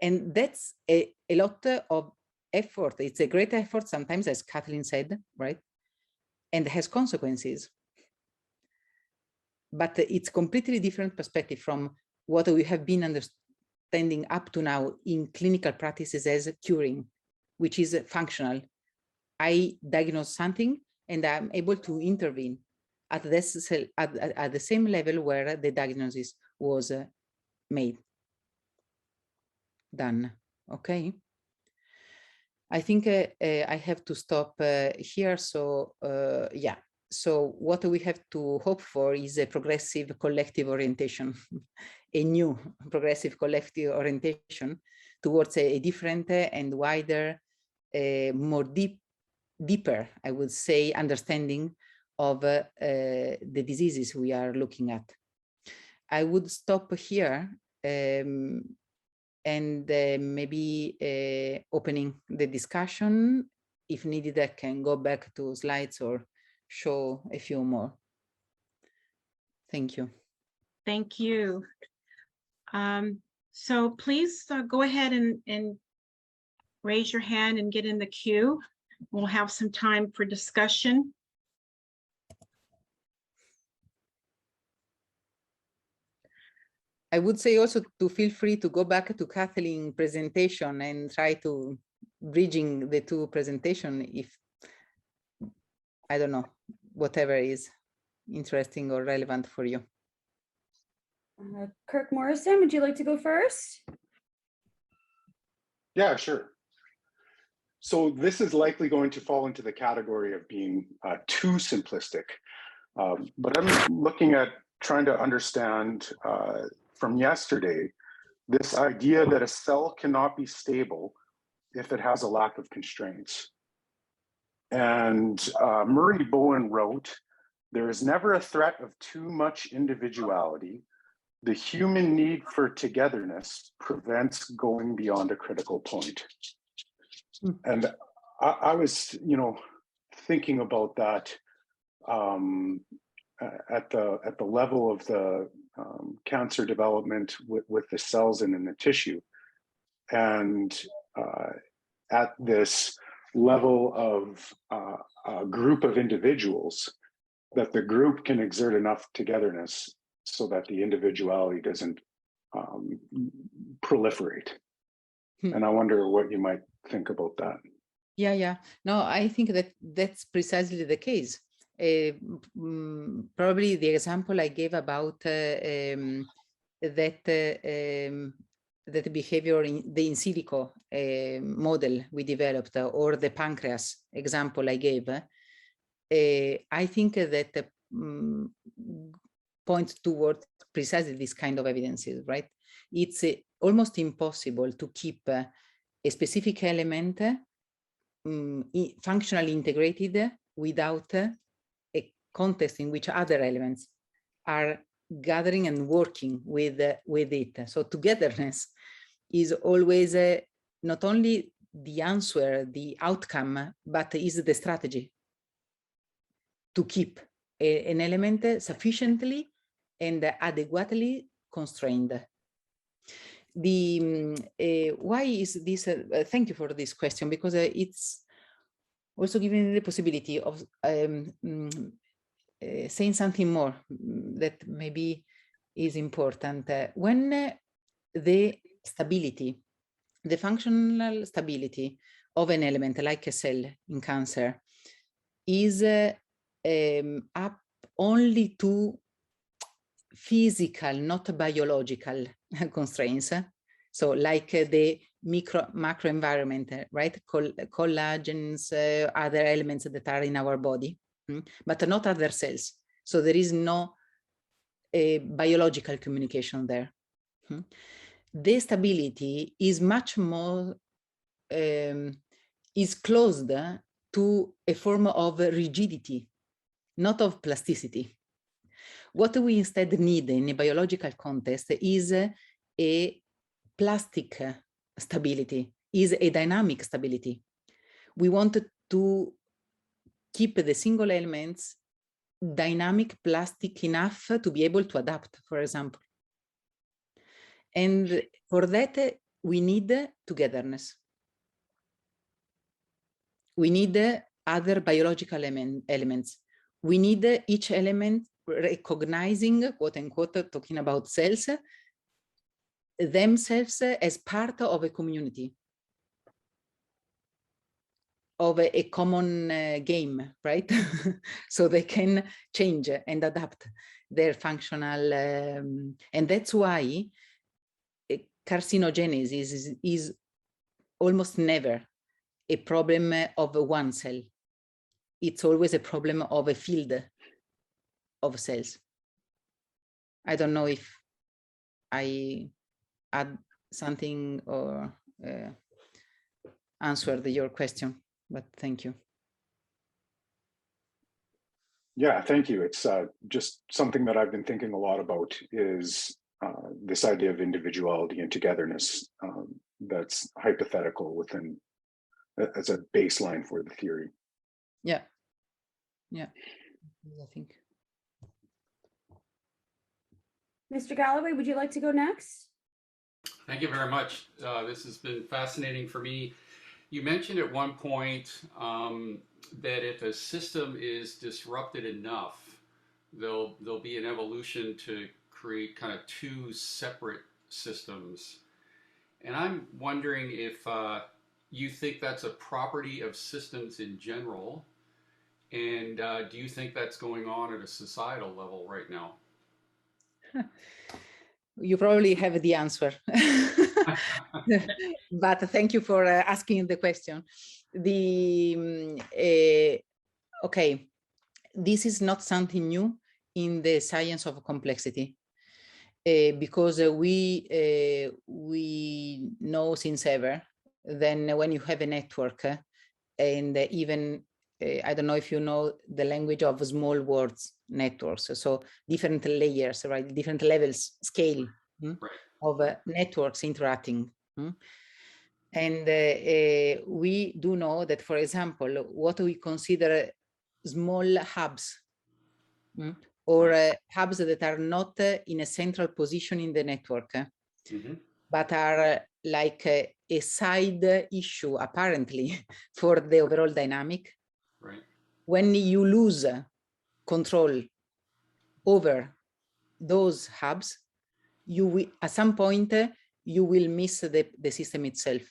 And that's a lot of effort. It's a great effort sometimes, as Kathleen said, right? And has consequences. But it's completely different perspective from what we have been understanding up to now in clinical practices as curing, which is functional. I diagnose something and I'm able to intervene at the same level where the diagnosis was made. Done. Okay. I think I have to stop here. So yeah. So what we have to hope for is a progressive collective orientation, a new progressive collective orientation towards a different and wider, more deeper, I would say, understanding of the diseases we are looking at. I would stop here. And maybe opening the discussion. If needed, I can go back to slides or show a few more. Thank you. Thank you. So please go ahead and raise your hand and get in the queue. We'll have some time for discussion. I would say also to feel free to go back to Kathleen's presentation and try to bridging the two presentations if, I don't know, whatever is interesting or relevant for you. Kirk Morrison, would you like to go first? Yeah, sure. So this is likely going to fall into the category of being too simplistic. But I'm looking at trying to understand from yesterday, this idea that a cell cannot be stable if it has a lack of constraints. And Murray Bowen wrote, "There is never a threat of too much individuality. The human need for togetherness prevents going beyond a critical point." And I was, thinking about that at the level of the cancer development with the cells and in the tissue, and at this level of a group of individuals, that the group can exert enough togetherness so that the individuality doesn't proliferate. And I wonder what you might think about that. Yeah. No, I think that that's precisely the case. Probably the example I gave about that behavior in the in silico model we developed, or the pancreas example I gave, I think that points toward precisely this kind of evidences, right? It's almost impossible to keep a specific element functionally integrated without a context in which other elements are gathering and working with it. So togetherness is always not only the answer, the outcome, but is the strategy to keep an element sufficiently and adequately constrained. Why is this? Thank you for this question, because it's also giving me the possibility of saying something more that maybe is important. When the stability, the functional stability of an element like a cell in cancer is up only to physical, not biological constraints. So like the macro environment, right? Collagens, other elements that are in our body, but not other cells. So there is no biological communication there. The stability is much more, is closed to a form of rigidity, not of plasticity. What we instead need in a biological context is a plastic stability, is a dynamic stability. We want to keep the single elements dynamic, plastic enough to be able to adapt, for example. And for that, we need togetherness. We need other biological elements. We need each element recognizing, quote unquote, talking about cells, themselves as part of a community, of a common game, right? So they can change and adapt their functional, and that's why carcinogenesis is almost never a problem of one cell. It's always a problem of a field of cells. I don't know if I add something or answered your question, but thank you. Yeah, thank you. It's just something that I've been thinking a lot about is this idea of individuality and togetherness that's hypothetical within as a baseline for the theory. Yeah, I think. Mr. Galloway, would you like to go next? Thank you very much. This has been fascinating for me. You mentioned at one point that if a system is disrupted enough, there'll be an evolution to create kind of two separate systems. And I'm wondering if you think that's a property of systems in general, and do you think that's going on at a societal level right now? You probably have the answer. But thank you for asking the question. Okay, this is not something new in the science of complexity, because we know since ever, then when you have a network, and even I don't know if you know the language of small words networks, so different layers, right? Different levels, scale Right. of networks interacting. And we do know that, for example, what we consider small hubs, or hubs that are not in a central position in the network, but are like a side issue, apparently, for the overall dynamic. Right. When you lose control over those hubs, you will, at some point, you will miss the system itself,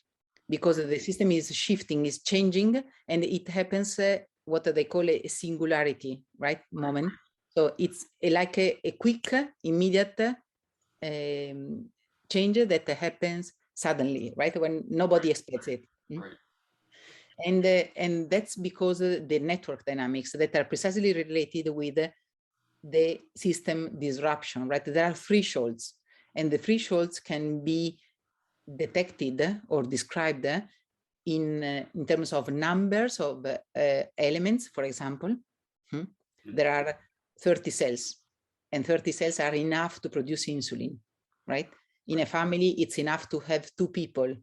because the system is shifting, is changing, and it happens what they call a singularity, right, moment. So it's like a quick, immediate change that happens suddenly, right, when nobody expects it. Right. And that's because the network dynamics that are precisely related with the system disruption, right? There are thresholds, and the thresholds can be detected or described in terms of numbers of elements. For example, there are 30 cells, and 30 cells are enough to produce insulin, right? In a family, it's enough to have 2 people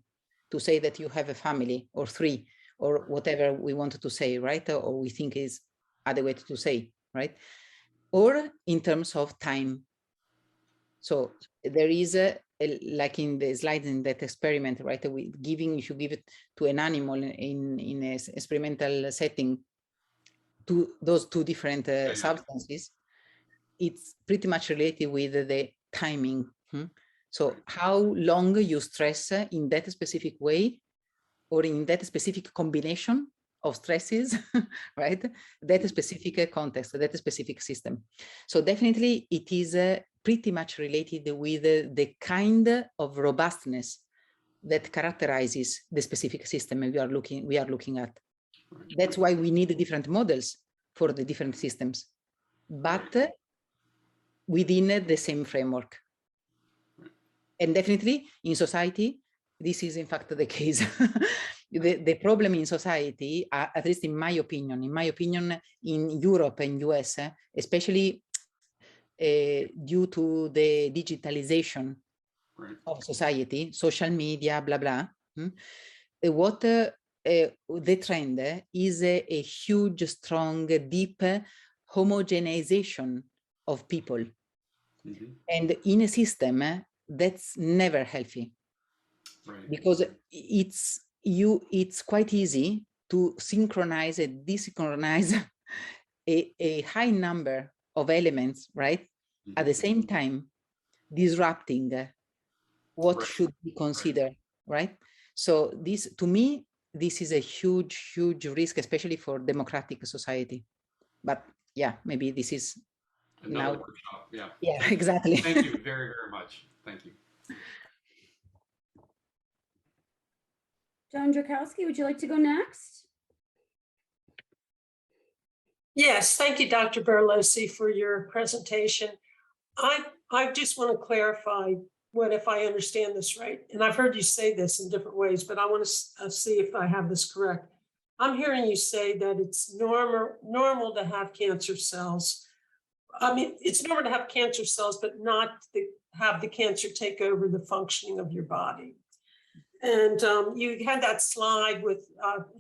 to say that you have a family, or 3, or whatever we wanted to say, right? Or we think is adequate to say, right? Or in terms of time. So there is like in the slide in that experiment, right? If you give it to an animal in an experimental setting, to those 2 different substances, it's pretty much related with the timing. So how long you stress in that specific way, or in that specific combination of stresses, right? That specific context, that specific system. So definitely it is pretty much related with the kind of robustness that characterizes the specific system we are looking at. That's why we need different models for the different systems, but within the same framework. And definitely in society, this is in fact the case. The problem in society, at least in my opinion, in Europe and US, especially due to the digitalization of society, social media, blah, blah, what the trend is a huge, strong, deep homogenization of people. And in a system that's never healthy, because it's quite easy to synchronize and desynchronize a high number of elements, right? At the same time, disrupting what should be considered, right? So this, to me, this is a huge, huge risk, especially for democratic society. But yeah, maybe this is another now. workshop. Yeah. Yeah, exactly. Thank you very, very much. Thank you. John Drakowski, would you like to go next? Yes, thank you, Dr. Berlosi, for your presentation. I just want to clarify if I understand this right, and I've heard you say this in different ways, but I want to see if I have this correct. I'm hearing you say that it's normal to have cancer cells. I mean, it's normal to have cancer cells, but not have the cancer take over the functioning of your body. And you had that slide with,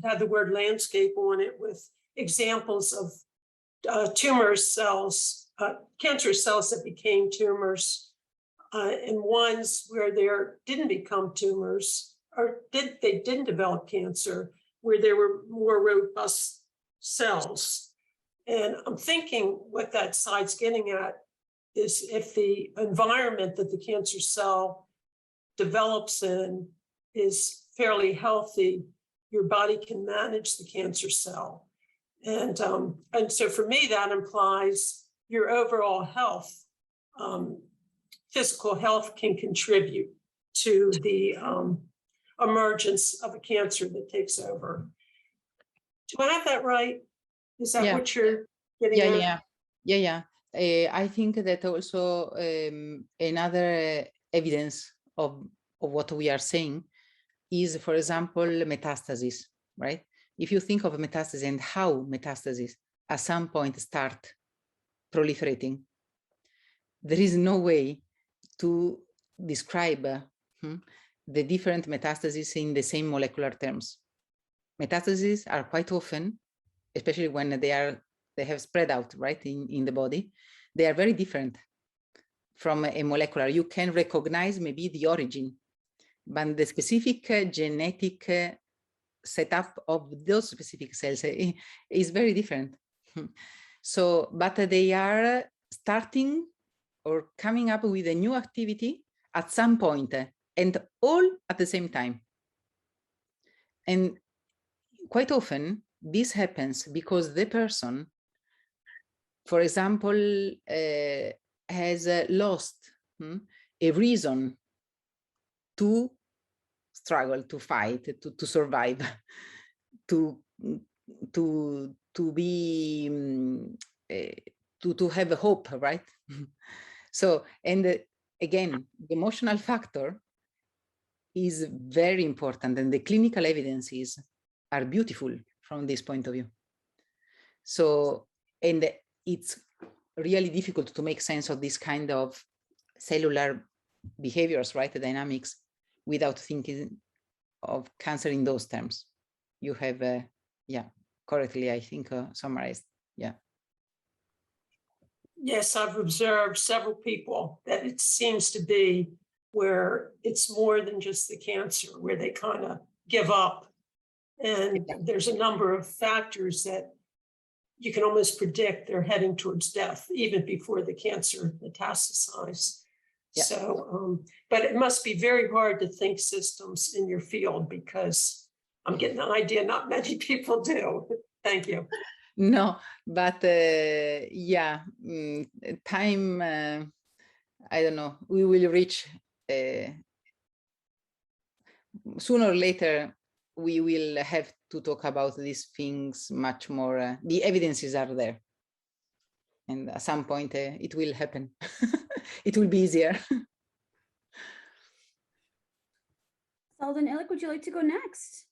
had the word landscape on it, with examples of tumor cells, cancer cells that became tumors, and ones where there didn't become tumors, or they didn't develop cancer, where there were more robust cells. And I'm thinking what that slide's getting at is if the environment that the cancer cell develops in is fairly healthy, your body can manage the cancer cell. And so for me, that implies your overall health, physical health can contribute. to the emergence of a cancer that takes over. Do I have that right? Is that Yeah. what you're getting at? Yeah. I think that also another evidence of what we are saying is, for example, metastasis, right? If you think of metastasis and how metastasis at some point start proliferating, there is no way to describe the different metastases in the same molecular terms. Metastases are quite often, especially when they have spread out, right, in the body, they are very different from a molecular. You can recognize maybe the origin, but the specific genetic setup of those specific cells is very different. So, but they are starting or coming up with a new activity at some point, and all at the same time. And quite often, this happens because the person, for example, has lost a reason to struggle, to fight, to survive, to be to have a hope, right? So, and again, the emotional factor is very important, and the clinical evidences are beautiful from this point of view. So, and it's really difficult to make sense of this kind of cellular behaviors, right, the dynamics, without thinking of cancer in those terms. You have, correctly, I think, summarized. Yeah. Yes, I've observed several people that it seems to be where it's more than just the cancer, where they kind of give up. And there's a number of factors that you can almost predict they're heading towards death even before the cancer metastasizes. Yeah. So, but it must be very hard to think systems in your field, because I'm getting an idea not many people do. Thank you. No, but time, I don't know, we will reach, sooner or later, we will have to talk about these things much more. The evidences are there. And at some point, it will happen. It will be easier. Selden Illick, would you like to go next?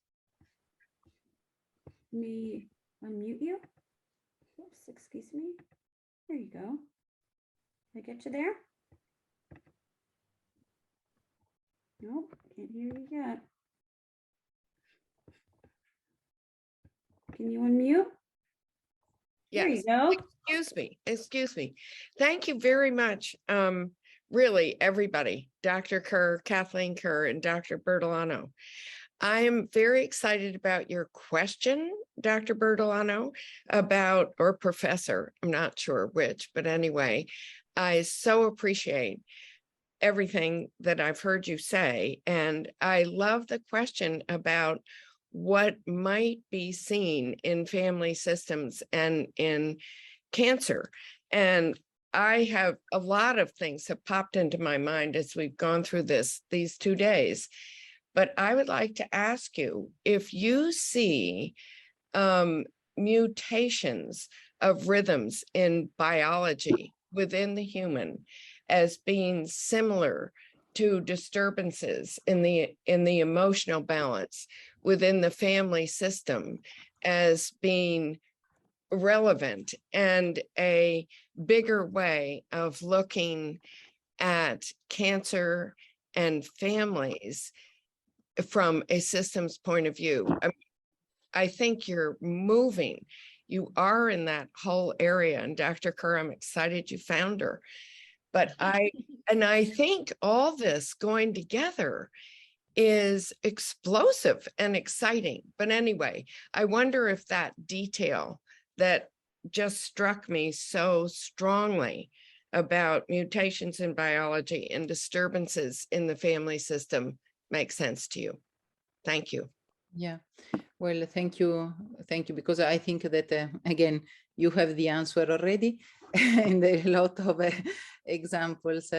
Let me unmute you. Oops, excuse me. There you go. Did I get you there? Nope, can't hear you yet. Can you unmute? There you Yes. go. Excuse me. Thank you very much. Really, everybody, Dr. Kerr, Kathleen Kerr, and Dr. Bertolano. I am very excited about your question, Dr. Bertolano, about, or professor, I'm not sure which, but anyway, I so appreciate everything that I've heard you say. And I love the question about what might be seen in family systems and in cancer. And I have a lot of things have popped into my mind as we've gone through these 2 days. But I would like to ask you if you see mutations of rhythms in biology within the human as being similar to disturbances in the emotional balance within the family system as being relevant and a bigger way of looking at cancer and families from a systems point of view. I think you're moving. You are in that whole area. And Dr. Kerr, I'm excited you found her. But I think all this going together is explosive and exciting. But anyway, I wonder if that detail that just struck me so strongly about mutations in biology and disturbances in the family system makes sense to you. Thank you. Yeah, well, thank you, because I think that, again, you have the answer already, and there are a lot of examples.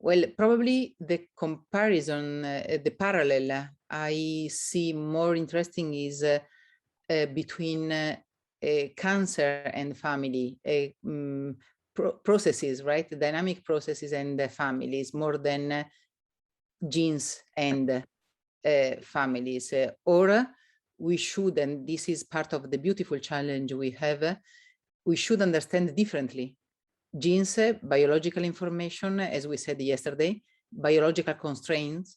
well, probably the comparison, the parallel I see more interesting is between cancer and family processes, right? Dynamic processes and families more than genes and families. Or we should, and this is part of the beautiful challenge we have, we should understand differently genes, biological information, as we said yesterday, biological constraints,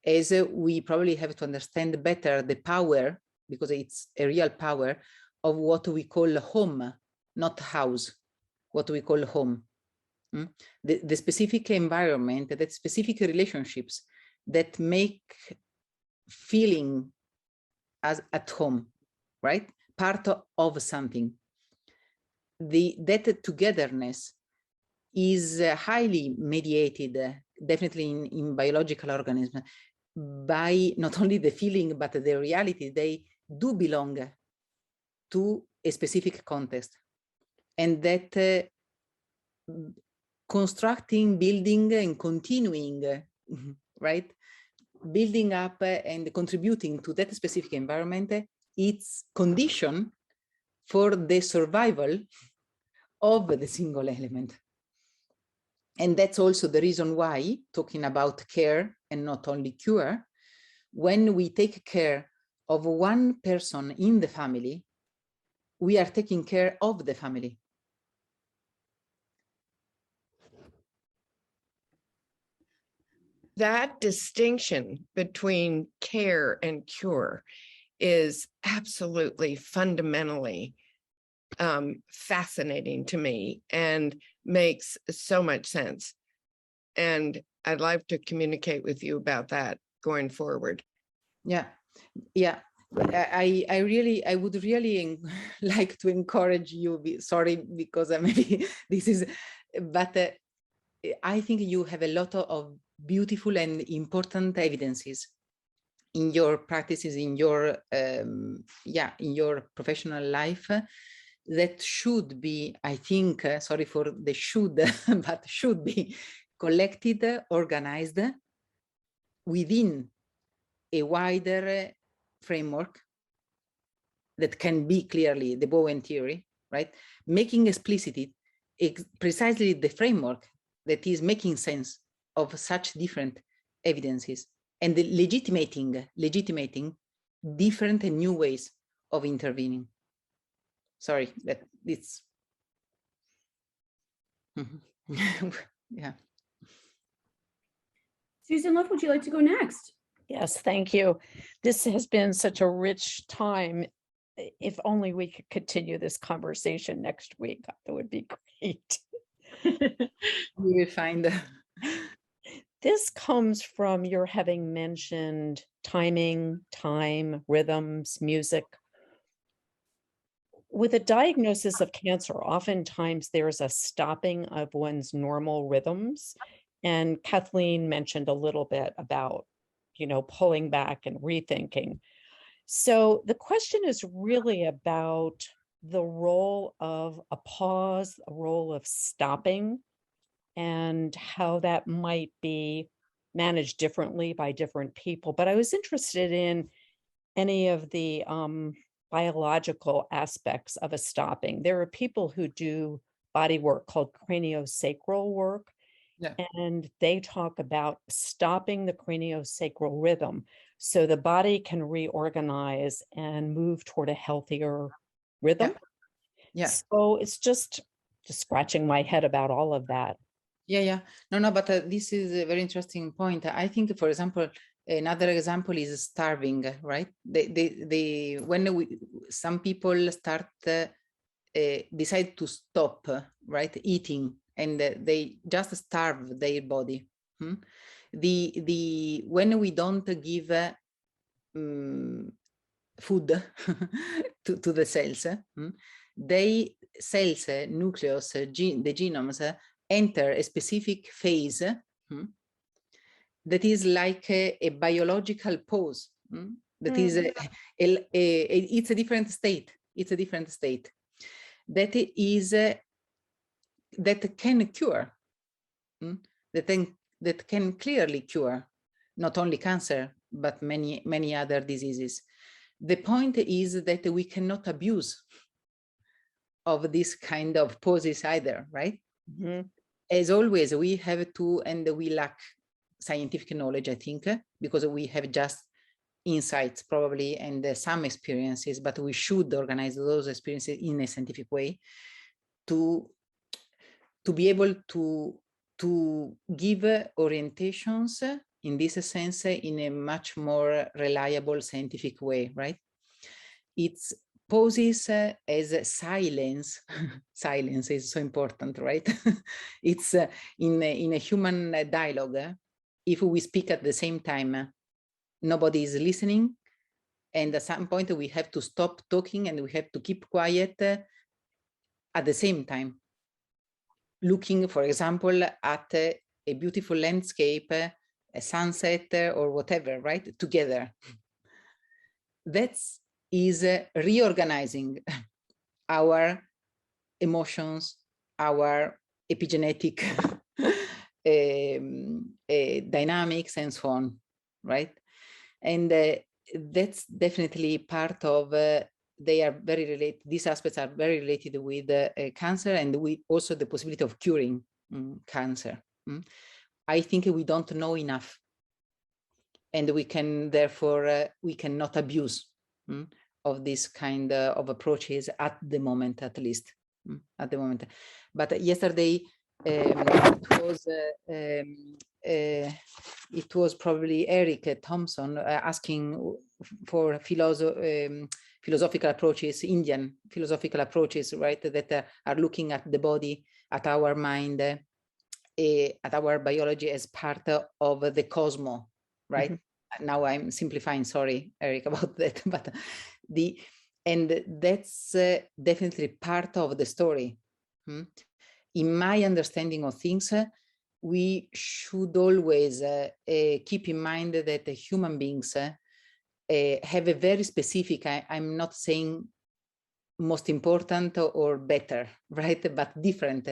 as we probably have to understand better the power, because it's a real power, of what we call home, not house, what we call home. The specific environment, that specific relationships that make feeling as at home, right? Part of something. That togetherness is highly mediated, definitely in biological organisms, by not only the feeling, but the reality. They do belong to a specific context. And that constructing, building, and continuing, right? Building up and contributing to that specific environment, it's condition for the survival of the single element. And that's also the reason why, talking about care and not only cure, when we take care of one person in the family, we are taking care of the family. That distinction between care and cure is absolutely fundamentally fascinating to me and makes so much sense. And I'd like to communicate with you about that going forward. Yeah. I would really like to encourage you. Sorry, because maybe this is, but I think you have a lot of beautiful and important evidences in your practices, in your in your professional life, that should be, I think, sorry for the should, but should be collected, organized within a wider framework that can be clearly the Bowen theory, right? Making explicit precisely the framework that is making sense of such different evidences, and legitimating different and new ways of intervening. Sorry, that it's yeah. Susan Love, would you like to go next? Yes, thank you. This has been such a rich time. If only we could continue this conversation next week, that would be great. We will find. This comes from your having mentioned timing, time, rhythms, music. With a diagnosis of cancer, oftentimes there's a stopping of one's normal rhythms. And Kathleen mentioned a little bit about, pulling back and rethinking. So the question is really about the role of a pause, a role of stopping, and how that might be managed differently by different people. But I was interested in any of the biological aspects of a stopping. There are people who do body work called craniosacral work. Yeah. And they talk about stopping the craniosacral rhythm so the body can reorganize and move toward a healthier rhythm. Yeah. So it's just scratching my head about all of that. Yeah. No, but this is a very interesting point. I think, for example, another example is starving, right? When some people start decide to stop, right, eating, and they just starve their body. When we don't give food to the cells, they cells, nucleus, the genomes enter a specific phase that is like a biological pause. That is it's a different state. It's a different state that is that can cure, that can clearly cure not only cancer, but many other diseases. The point is that we cannot abuse of this kind of poses either, right? Mhm. As always, we have to, and we lack scientific knowledge, I think, because we have just insights probably and some experiences, but we should organize those experiences in a scientific way to be able to give orientations in this sense in a much more reliable scientific way, right? It's poses as silence. Silence is so important, right? It's in a human dialogue. If we speak at the same time, nobody is listening, and at some point we have to stop talking and we have to keep quiet at the same time. Looking, for example, at a beautiful landscape, a sunset or whatever, right? Together. That is reorganizing our emotions, our epigenetic dynamics and so on, right? And that's definitely part of, they are very related, these aspects are very related with cancer and with also the possibility of curing cancer. I think we don't know enough. And we can, therefore, we cannot abuse of this kind of approaches at the moment, at least, at the moment. But yesterday, it was probably Eric Thompson asking for philosophical approaches, Indian philosophical approaches, right, that are looking at the body, at our mind, at our biology as part of the cosmos, right? Mm-hmm. Now I'm simplifying, sorry, Eric, about that, but that's definitely part of the story. In my understanding of things, we should always keep in mind that human beings have a very specific, I'm not saying most important or better, right, but different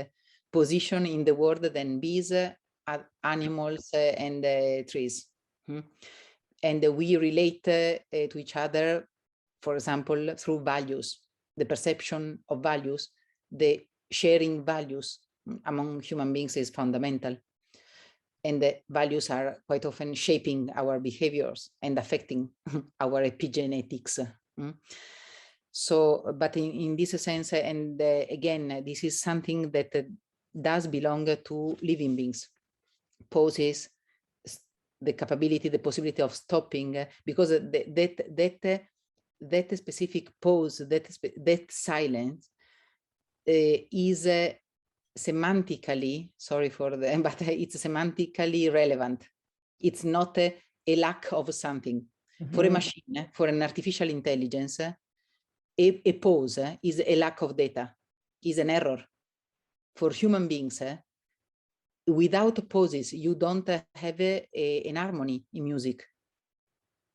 position in the world than bees, animals, and trees. And we relate to each other, for example, through values, the perception of values, the sharing values among human beings is fundamental. And the values are quite often shaping our behaviors and affecting our epigenetics. So, but in this sense, and again, this is something that does belong to living beings. Poses, the capability, the possibility of stopping, because that specific pose, that silence is semantically, sorry for the, but it's semantically relevant. It's not a lack of something. For a machine, for an artificial intelligence, a pause is a lack of data, is an error. For human beings, without pauses, you don't have an harmony in music.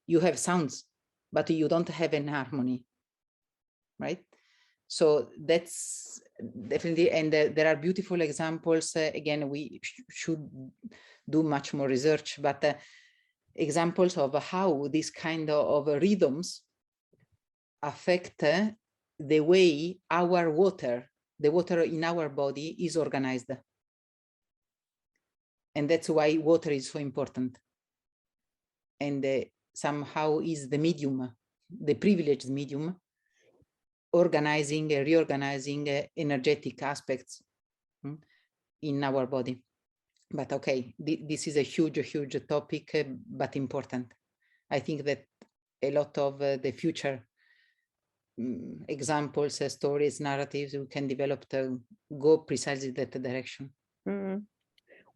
You have sounds, but you don't have an harmony, right? So that's definitely, and there are beautiful examples. Again, we should do much more research, but examples of how this kind of rhythms affect the way our water, the water in our body is organized. And that's why water is so important. And somehow is the medium, the privileged medium, organizing, reorganizing energetic aspects in our body. But okay, this is a huge topic, but important. I think that a lot of the future examples, stories, narratives we can develop to go precisely that direction.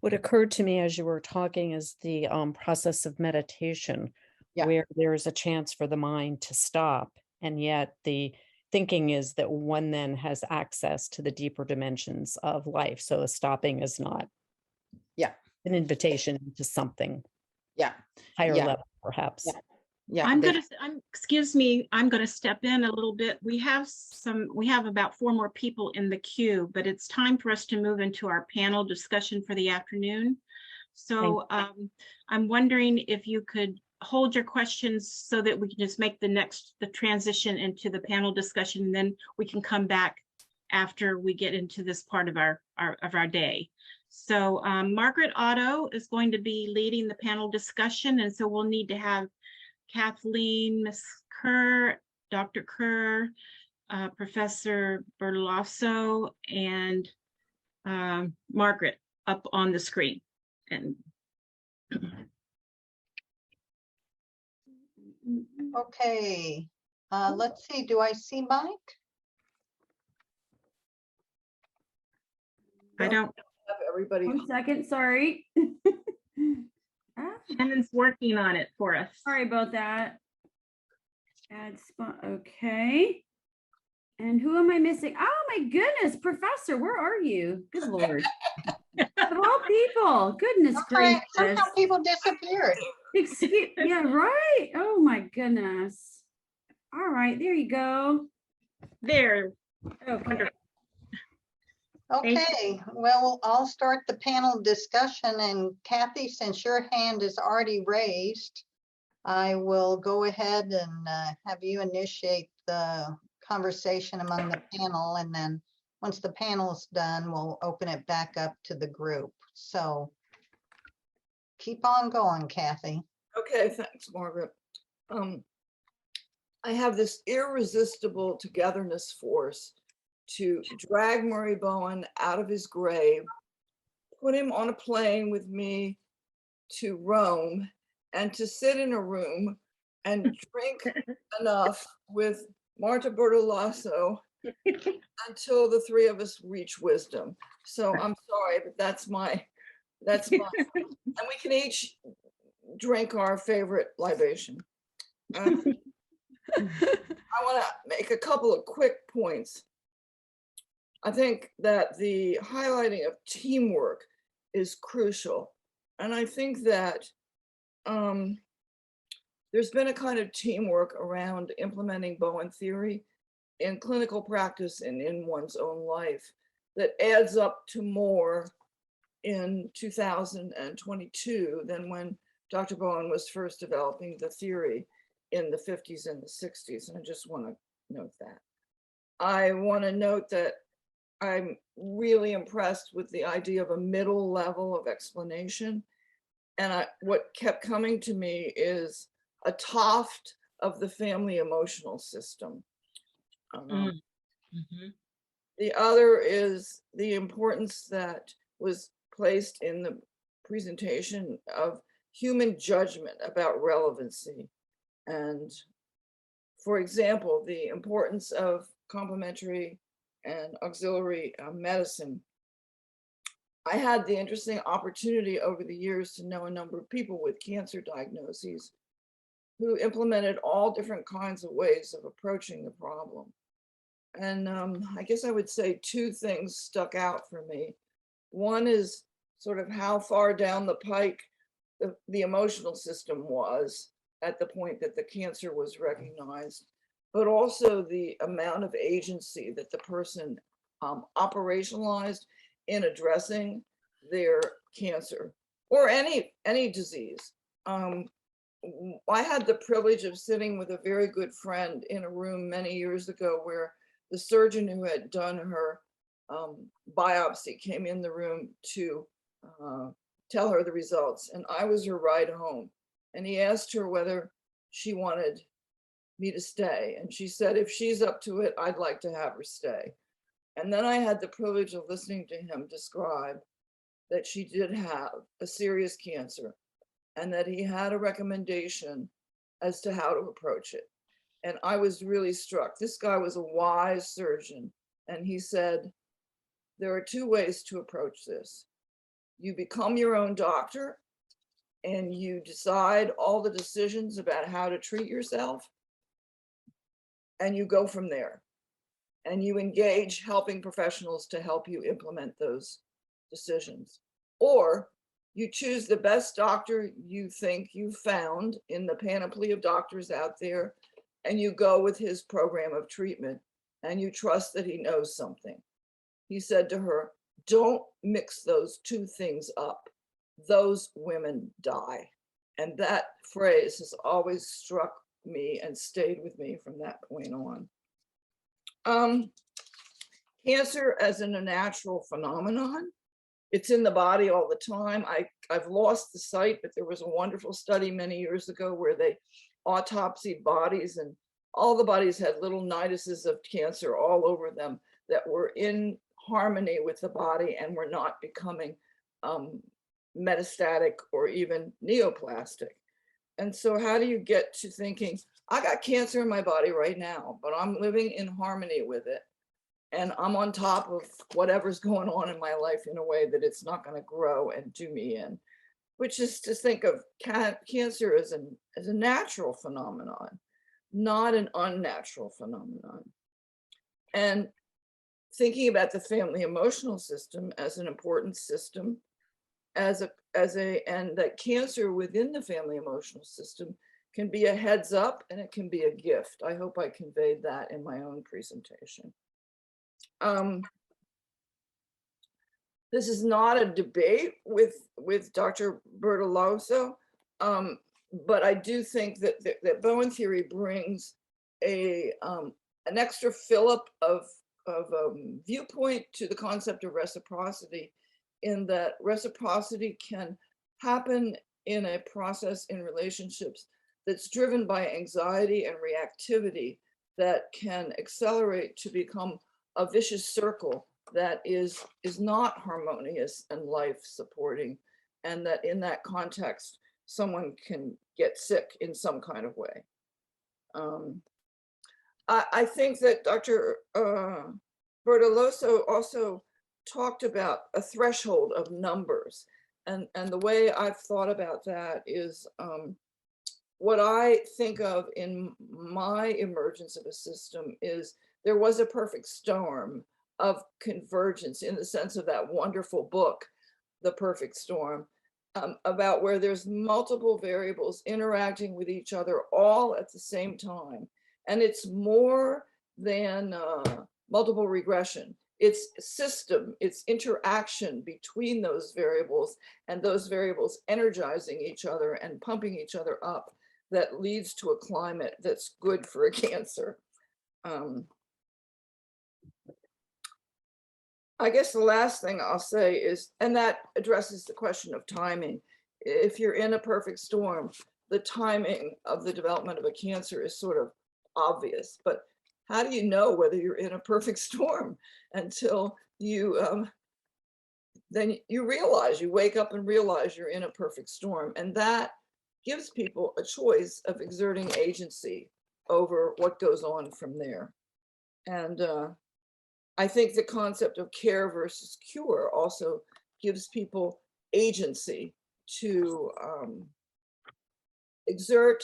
What occurred to me as you were talking is the process of meditation, where there's a chance for the mind to stop, and yet the thinking is that one then has access to the deeper dimensions of life. So the stopping is not an invitation to something higher level, perhaps. Yeah, excuse me, I'm gonna step in a little bit. We have about 4 more people in the queue, but it's time for us to move into our panel discussion for the afternoon. So I'm wondering if you could hold your questions so that we can just make the transition into the panel discussion, and then we can come back after we get into this part of our day. So Margaret Otto is going to be leading the panel discussion, and so we'll need to have Kathleen, Ms. Kerr, Dr. Kerr, Professor Bertoloso, and Margaret up on the screen. And okay, let's see, do I see Mike? I don't. Have everybody. 1 second, sorry. Shannon's working on it for us. Sorry about that. Add spot, okay. And who am I missing? Oh my goodness, Professor, where are you? Good Lord. Of all people, goodness Okay, gracious. somehow people disappeared. Excuse, yeah, right. Oh my goodness. All right, there you go. There. Okay. Okay, well, I'll start the panel discussion, and Kathy, since your hand is already raised, I will go ahead and have you initiate the conversation among the panel, and then once the panel is done, we'll open it back up to the group. So keep on going, Kathy. Okay, thanks, Margaret. I have this irresistible togetherness force to drag Murray Bowen out of his grave, put him on a plane with me to Rome, and to sit in a room and drink enough with Marta Bertoloso until the 3 of us reach wisdom. So I'm sorry, but that's my, and we can each drink our favorite libation. I want to make a couple of quick points. I think that the highlighting of teamwork is crucial. And I think that there's been a kind of teamwork around implementing Bowen theory in clinical practice and in one's own life that adds up to more in 2022 than when Dr. Bowen was first developing the theory in the 50s and the 60s. And I just want to note that. I want to note that I'm really impressed with the idea of a middle level of explanation. And what kept coming to me is a Toft of the family emotional system. The other is the importance that was placed in the presentation of human judgment about relevancy. And for example, the importance of complementary and auxiliary medicine. I had the interesting opportunity over the years to know a number of people with cancer diagnoses who implemented all different kinds of ways of approaching the problem. And I guess I would say 2 things stuck out for me. One is sort of how far down the pike the emotional system was at the point that the cancer was recognized, but also the amount of agency that the person operationalized in addressing their cancer or any disease. I had the privilege of sitting with a very good friend in a room many years ago where the surgeon who had done her biopsy came in the room to tell her the results, and I was her ride home. And he asked her whether she wanted me to stay. And she said, if she's up to it, I'd like to have her stay. And then I had the privilege of listening to him describe that she did have a serious cancer and that he had a recommendation as to how to approach it. And I was really struck. This guy was a wise surgeon. And he said, there are 2 ways to approach this. You become your own doctor and you decide all the decisions about how to treat yourself, and you go from there. And you engage helping professionals to help you implement those decisions. Or You choose the best doctor you think you found in the panoply of doctors out there, and you go with his program of treatment, and you trust that he knows something. He said to her, don't mix those two things up. Those women die. And that phrase has always struck me and stayed with me from that point on. Cancer as a natural phenomenon. It's in the body all the time. I've lost the site, but there was a wonderful study many years ago where they autopsied bodies, and all the bodies had little niduses of cancer all over them that were in harmony with the body and were not becoming metastatic or even neoplastic. And so how do you get to thinking, I got cancer in my body right now, but I'm living in harmony with it, and I'm on top of whatever's going on in my life in a way that it's not going to grow and do me in, which is to think of cancer as a natural phenomenon, not an unnatural phenomenon. And thinking about the family emotional system as an important system, and that cancer within the family emotional system can be a heads up and it can be a gift. I hope I conveyed that in my own presentation. This is not a debate with Dr. Bertoloso, but I do think that Bowen theory brings an extra fillip of viewpoint to the concept of reciprocity, in that reciprocity can happen in a process in relationships that's driven by anxiety and reactivity that can accelerate to become a vicious circle that is not harmonious and life supporting, and that in that context, someone can get sick in some kind of way. I think that Dr. Bertoloso also talked about a threshold of numbers. And the way I've thought about that is what I think of in my emergence of a system is there was a perfect storm of convergence, in the sense of that wonderful book, The Perfect Storm, about where there's multiple variables interacting with each other all at the same time. And it's more than multiple regression. It's system, it's interaction between those variables, and those variables energizing each other and pumping each other up, that leads to a climate that's good for a cancer. I guess the last thing I'll say is, and that addresses the question of timing. If you're in a perfect storm, the timing of the development of a cancer is sort of obvious, but how do you know whether you're in a perfect storm until you then you realize, you wake up and realize you're in a perfect storm, and that gives people a choice of exerting agency over what goes on from there. And I think the concept of care versus cure also gives people agency to exert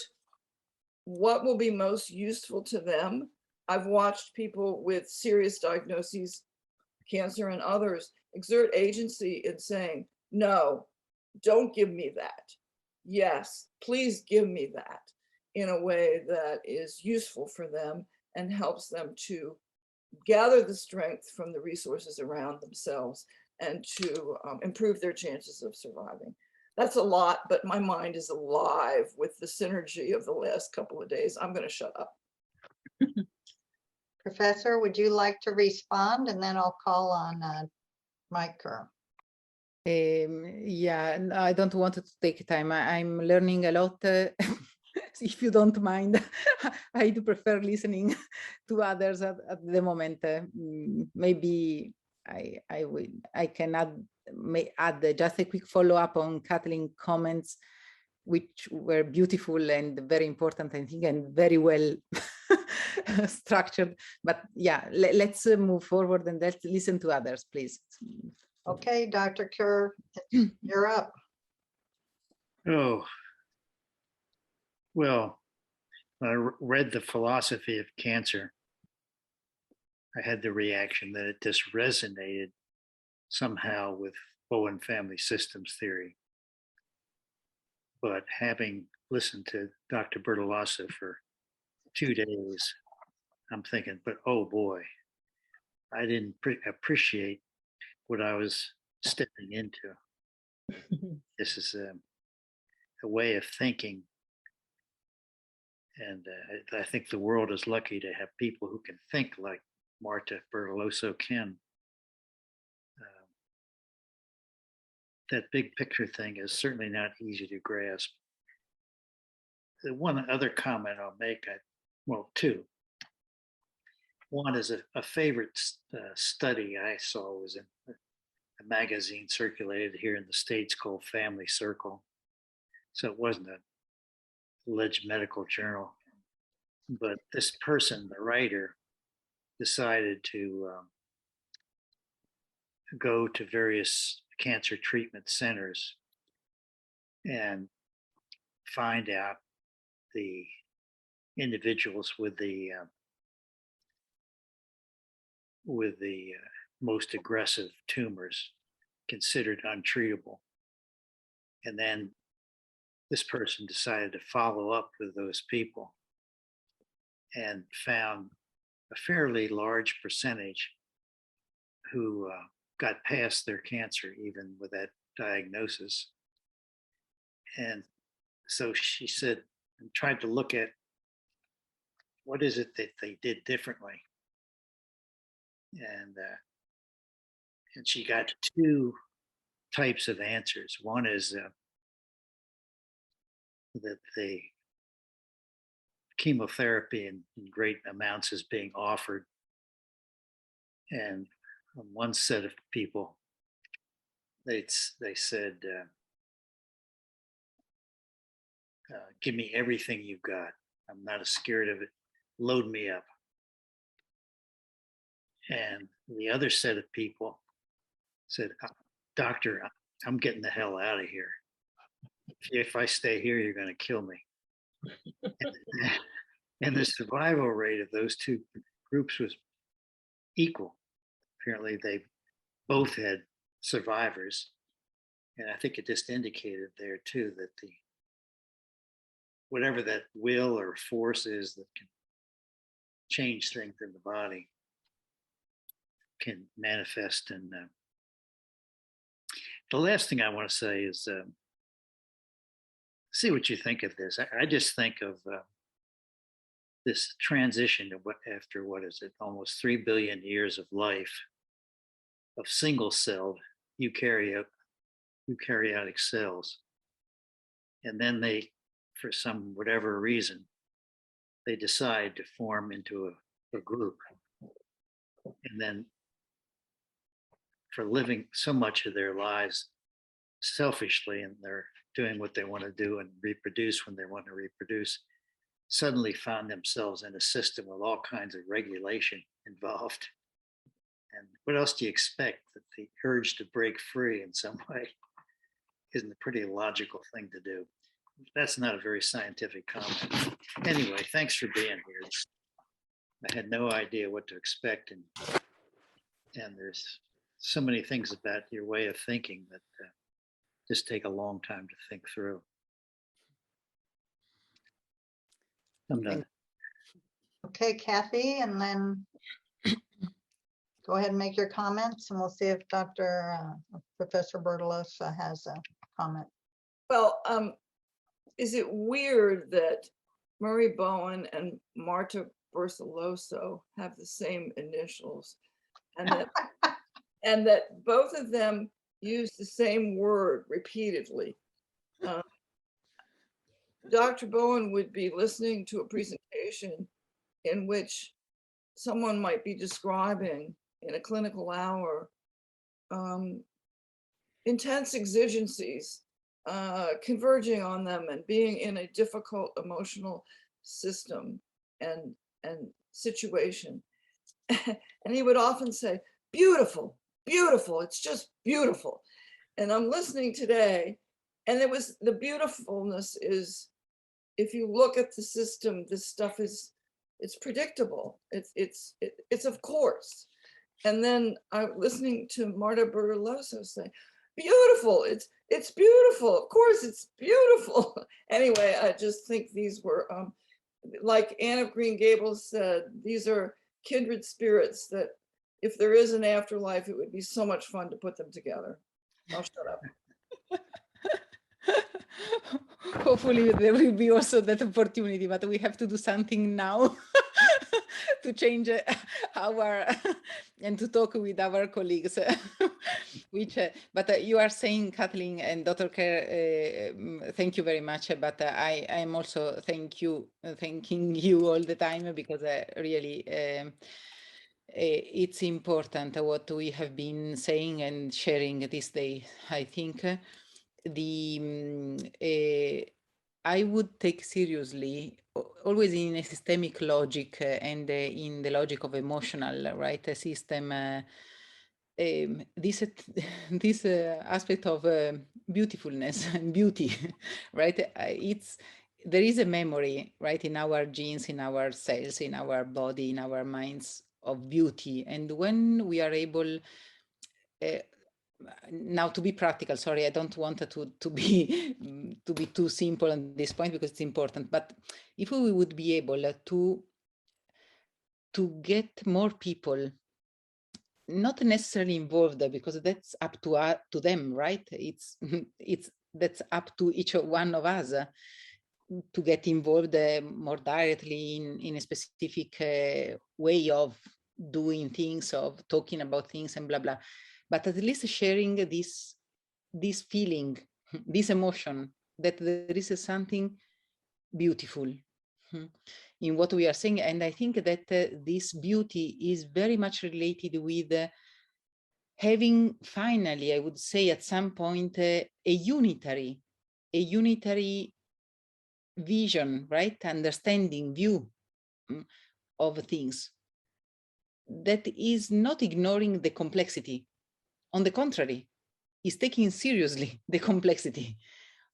what will be most useful to them. I've watched people with serious diagnoses, cancer and others, exert agency in saying, no, don't give me that. Yes, please give me that, in a way that is useful for them and helps them to gather the strength from the resources around themselves and to improve their chances of surviving. That's a lot, but my mind is alive with the synergy of the last couple of days. I'm going to shut up. Professor, would you like to respond? And then I'll call on Mike Kerr. Yeah, I don't want to take time. I'm learning a lot. If you don't mind, I do prefer listening to others at the moment. Maybe I can add just a quick follow-up on Kathleen's comments, which were beautiful and very important, I think, and very well structured. But yeah, let's move forward and let's listen to others, please. Okay, Dr. Kerr, you're up. Oh, well, when I read The Philosophy of Cancer, I had the reaction that it just resonated somehow with Bowen family systems theory. But having listened to Dr. Bertoloso for 2 days, I'm thinking, but oh boy, I didn't appreciate what I was stepping into. This is a way of thinking. And I think the world is lucky to have people who can think like Marta Bertoloso can. That big picture thing is certainly not easy to grasp. The one other comment I'll make, well, two. One is a favorite study I saw was in a magazine circulated here in the States called Family Circle. So it wasn't a alleged medical journal, but this person, the writer, decided to go to various cancer treatment centers and find out the individuals with the most aggressive tumors considered untreatable. And then this person decided to follow up with those people and found a fairly large percentage who got past their cancer even with that diagnosis. And so she said, and tried to look at what is it that they did differently. And she got two types of answers. One is that the chemotherapy in great amounts is being offered. And on one set of people, they said, give me everything you've got. I'm not scared of it. Load me up. And the other set of people said, doctor, I'm getting the hell out of here. If I stay here, you're going to kill me. And the survival rate of those two groups was equal. Apparently, they both had survivors. And I think it just indicated there, too, that whatever that will or force is that can change things in the body can manifest. And the last thing I want to say is see what you think of this. I just think of this transition to after what is it, almost 3 billion years of life of single-celled eukaryotic cells. And then they, for some whatever reason, they decide to form into a group. And then for living so much of their lives selfishly, and they're doing what they want to do and reproduce when they want to reproduce, suddenly found themselves in a system with all kinds of regulation involved. And what else do you expect? That the urge to break free in some way isn't a pretty logical thing to do. That's not a very scientific comment. Anyway, thanks for being here. I had no idea what to expect, and there's so many things about your way of thinking that just take a long time to think through. I'm done. Okay, Kathy, and then go ahead and make your comments, and we'll see if Professor Bertoloso has a comment. Well, is it weird that Murray Bowen and Marta Bertoloso have the same initials, and that and that both of them use the same word repeatedly? Dr. Bowen would be listening to a presentation in which someone might be describing in a clinical hour intense exigencies converging on them and being in a difficult emotional system and situation. And he would often say, beautiful, beautiful, it's just beautiful. And I'm listening today, and it was, the beautifulness is, if you look at the system, this stuff is, it's predictable. It's of course. And then I'm listening to Marta Bertoloso say, beautiful. It's beautiful. Of course, it's beautiful. Anyway, I just think these were, like Anne of Green Gables said, these are kindred spirits that if there is an afterlife, it would be so much fun to put them together. I'll shut up. Hopefully there will be also that opportunity, but we have to do something now to change our and to talk with our colleagues. Which, but you are saying, Kathleen and Dr. Kerr, thank you very much. But I am also thanking you all the time, because really it's important what we have been saying and sharing this day. I think I would take seriously, always in a systemic logic and in the logic of emotional, right, a system, this this aspect of beautifulness and beauty, right? There is a memory, right, in our genes, in our cells, in our body, in our minds, of beauty. And when we are able, now to be practical, sorry, I don't want to be to be too simple on this point, because it's important, but if we would be able to get more people, not necessarily involved, because that's up to them, right? That's up to each one of us to get involved more directly in a specific way of doing things, of talking about things and blah blah, but at least sharing this feeling, this emotion, that there is something beautiful in what we are saying. And I think that this beauty is very much related with having finally, I would say at some point, a unitary vision, right? Understanding, view of things that is not ignoring the complexity. On the contrary, is taking seriously the complexity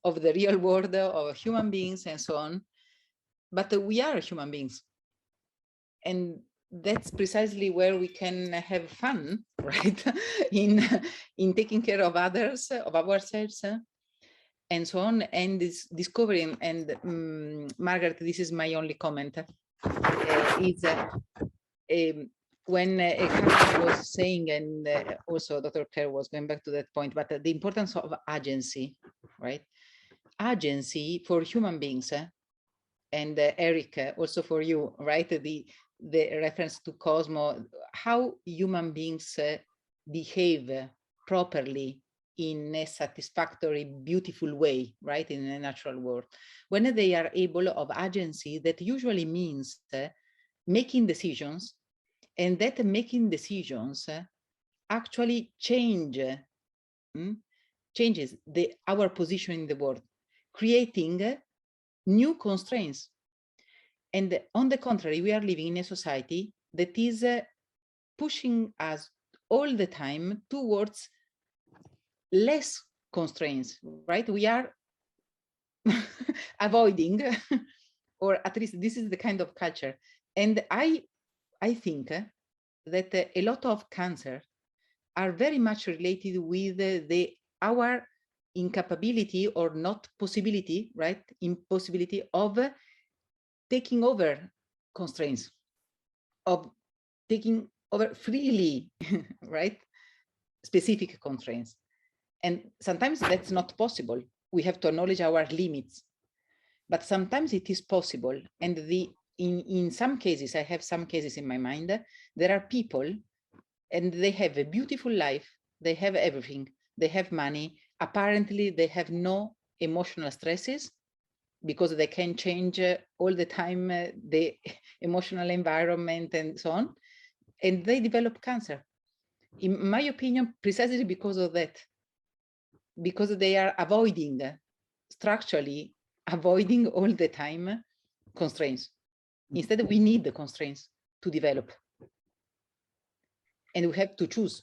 of the real world, of human beings and so on. But we are human beings. And that's precisely where we can have fun, right? in taking care of others, of ourselves, and so on, and this discovering. And Margaret, this is my only comment, is when Karen was saying, and also Dr. Kerr was going back to that point, but the importance of agency, right? Agency for human beings, and Eric, also for you, right? The reference to Cosmo, how human beings behave properly in a satisfactory, beautiful way, right? In a natural world. When they are able of agency, that usually means making decisions, and that making decisions actually changes our position in the world, creating new constraints. And on the contrary, we are living in a society that is pushing us all the time towards less constraints, right? We are avoiding, or at least this is the kind of culture. And I think that a lot of cancer are very much related with our incapability or not possibility, right? Impossibility of taking over constraints, of taking over freely, right? Specific constraints. And sometimes that's not possible. We have to acknowledge our limits, but sometimes it is possible. And in some cases, I have some cases in my mind, there are people and they have a beautiful life, they have everything, they have money, apparently they have no emotional stresses, because they can change all the time the emotional environment and so on, and they develop cancer. In my opinion, precisely because of that, because they are structurally avoiding all the time constraints. Instead, we need the constraints to develop. And we have to choose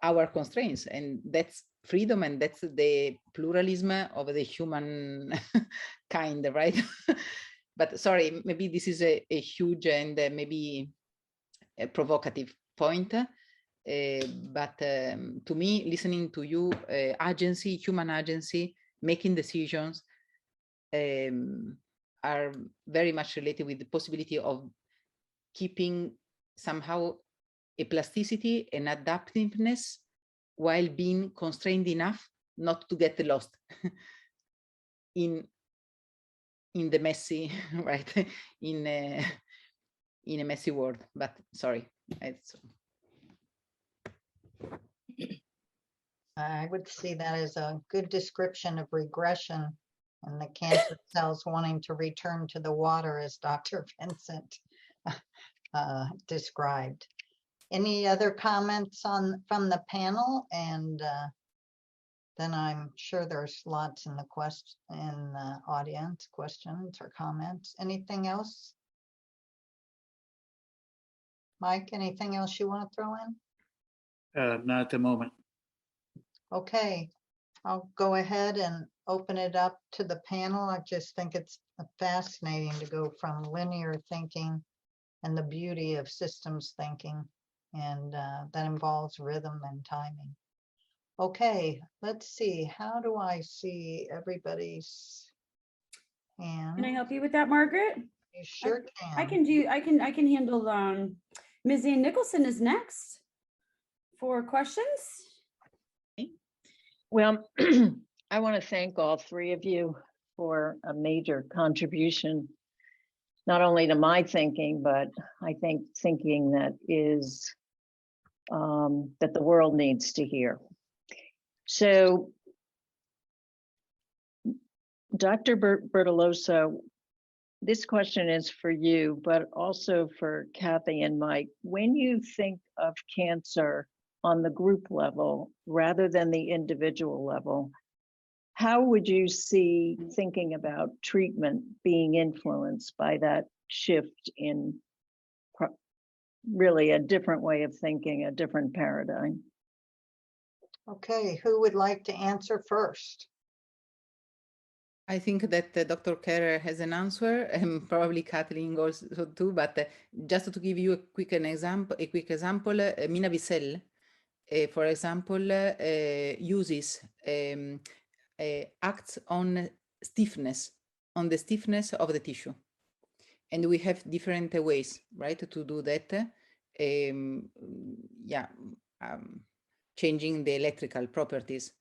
our constraints, and that's freedom, and that's the pluralism of the human kind, right? But sorry, maybe this is a huge and maybe a provocative point, But to me, listening to you, agency, human agency, making decisions are very much related with the possibility of keeping somehow a plasticity and adaptiveness while being constrained enough not to get lost in the messy, right? In a messy world. But sorry, I would see that as a good description of regression and the cancer cells wanting to return to the water, as Dr. Vincent described. Any other comments from the panel? And then I'm sure there's lots in the audience, questions or comments. Anything else? Mike, anything else you want to throw in? Not at the moment. Okay, I'll go ahead and open it up to the panel. I just think it's fascinating to go from linear thinking and the beauty of systems thinking, and that involves rhythm and timing. Okay, let's see. How do I see everybody's hand? Can I help you with that, Margaret? You sure can. I can handle Ms. Ann Nicholson is next for questions. Well, I want to thank all three of you for a major contribution, not only to my thinking, but I think thinking that is that the world needs to hear. So, Dr. Bertoloso, this question is for you, but also for Kathy and Mike. When you think of cancer on the group level rather than the individual level, how would you see thinking about treatment being influenced by that shift in really a different way of thinking, a different paradigm? Okay, who would like to answer first? I think that Dr. Keller has an answer, and probably Kathleen also too. But just to give you a quick example, Mina Bissell, for example, uses acts on stiffness, on the stiffness of the tissue, and we have different ways, right, to do that. Changing the electrical properties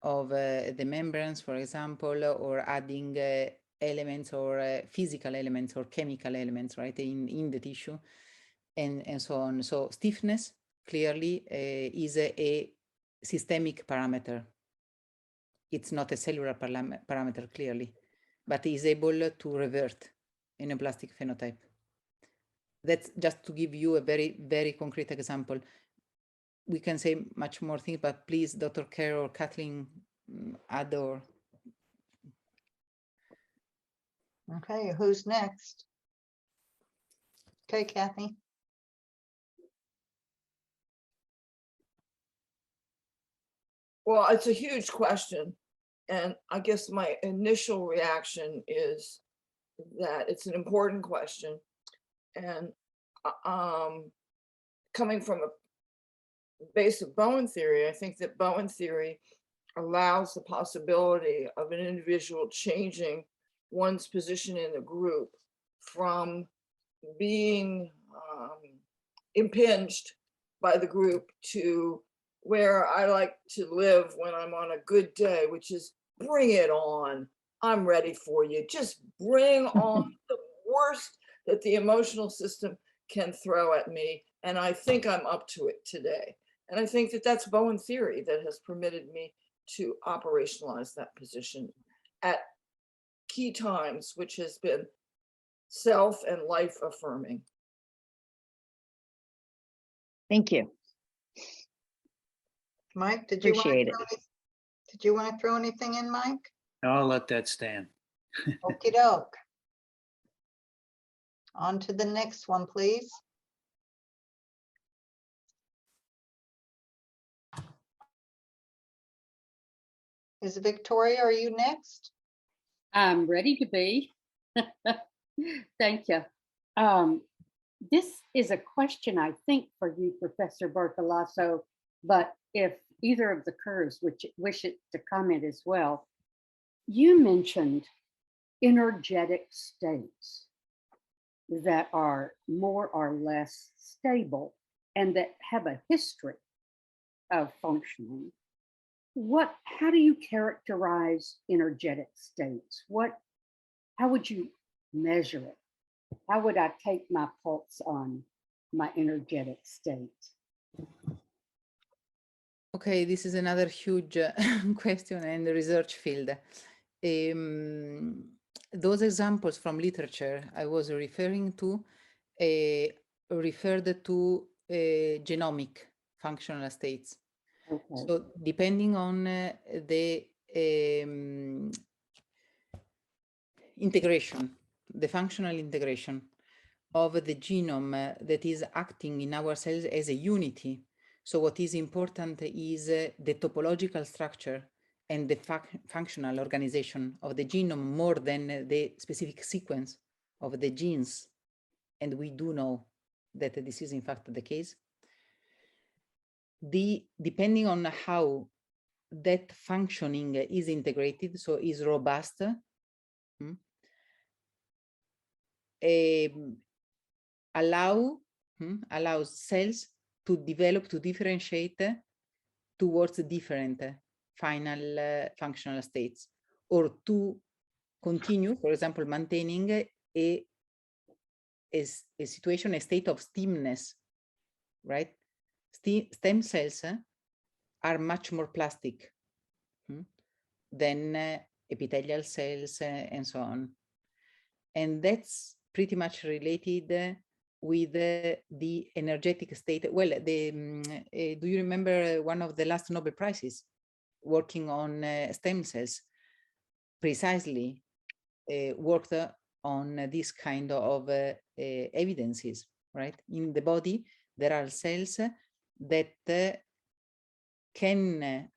of the membranes, for example, or adding elements or physical elements or chemical elements, right, in the tissue, and so on. So stiffness clearly is a systemic parameter. It's not a cellular parameter clearly, but is able to revert in a plastic phenotype. That's just to give you a very, very concrete example. We can say much more things, but please, Dr. Kerr or Kathleen, add or. Okay, who's next? Okay, Kathy. Well, it's a huge question. And I guess my initial reaction is that it's an important question. And coming from a base of Bowen theory, I think that Bowen theory allows the possibility of an individual changing one's position in the group from being impinged by the group to where I like to live when I'm on a good day, which is bring it on. I'm ready for you. Just bring on the worst that the emotional system can throw at me. And I think I'm up to it today. And I think that that's Bowen theory that has permitted me to operationalize that position at key times, which has been self and life affirming. Thank you. Mike, did Appreciate you want to throw anything in, Mike? I'll let that stand. Okie doke. On to the next one, please. Is Victoria, are you next? I'm ready to be. Thank you. this is a question, I think, for you, Professor Bartoloso, but if either of the curves wish it to comment as well, you mentioned energetic states that are more or less stable and that have a history of functioning. How do you characterize energetic states? How would you measure it? How would I take my pulse on my energetic state? Okay, this is another huge question and research field. Those examples from literature I was referring to referred to genomic functional states. Okay. So depending on the integration, the functional integration of the genome that is acting in our cells as a unity. So what is important is the topological structure and the functional organization of the genome more than the specific sequence of the genes. And we do know that this is in fact the case. Depending on how that functioning is integrated, so is robust, allows cells to develop, to differentiate towards different final functional states, or to continue, for example, maintaining a situation, a state of stemness, right? Stem cells are much more plastic than epithelial cells and so on. And that's pretty much related with the energetic state. Well, do you remember one of the last Nobel Prizes working on stem cells? Precisely worked on this kind of evidences, right? In the body, there are cells that can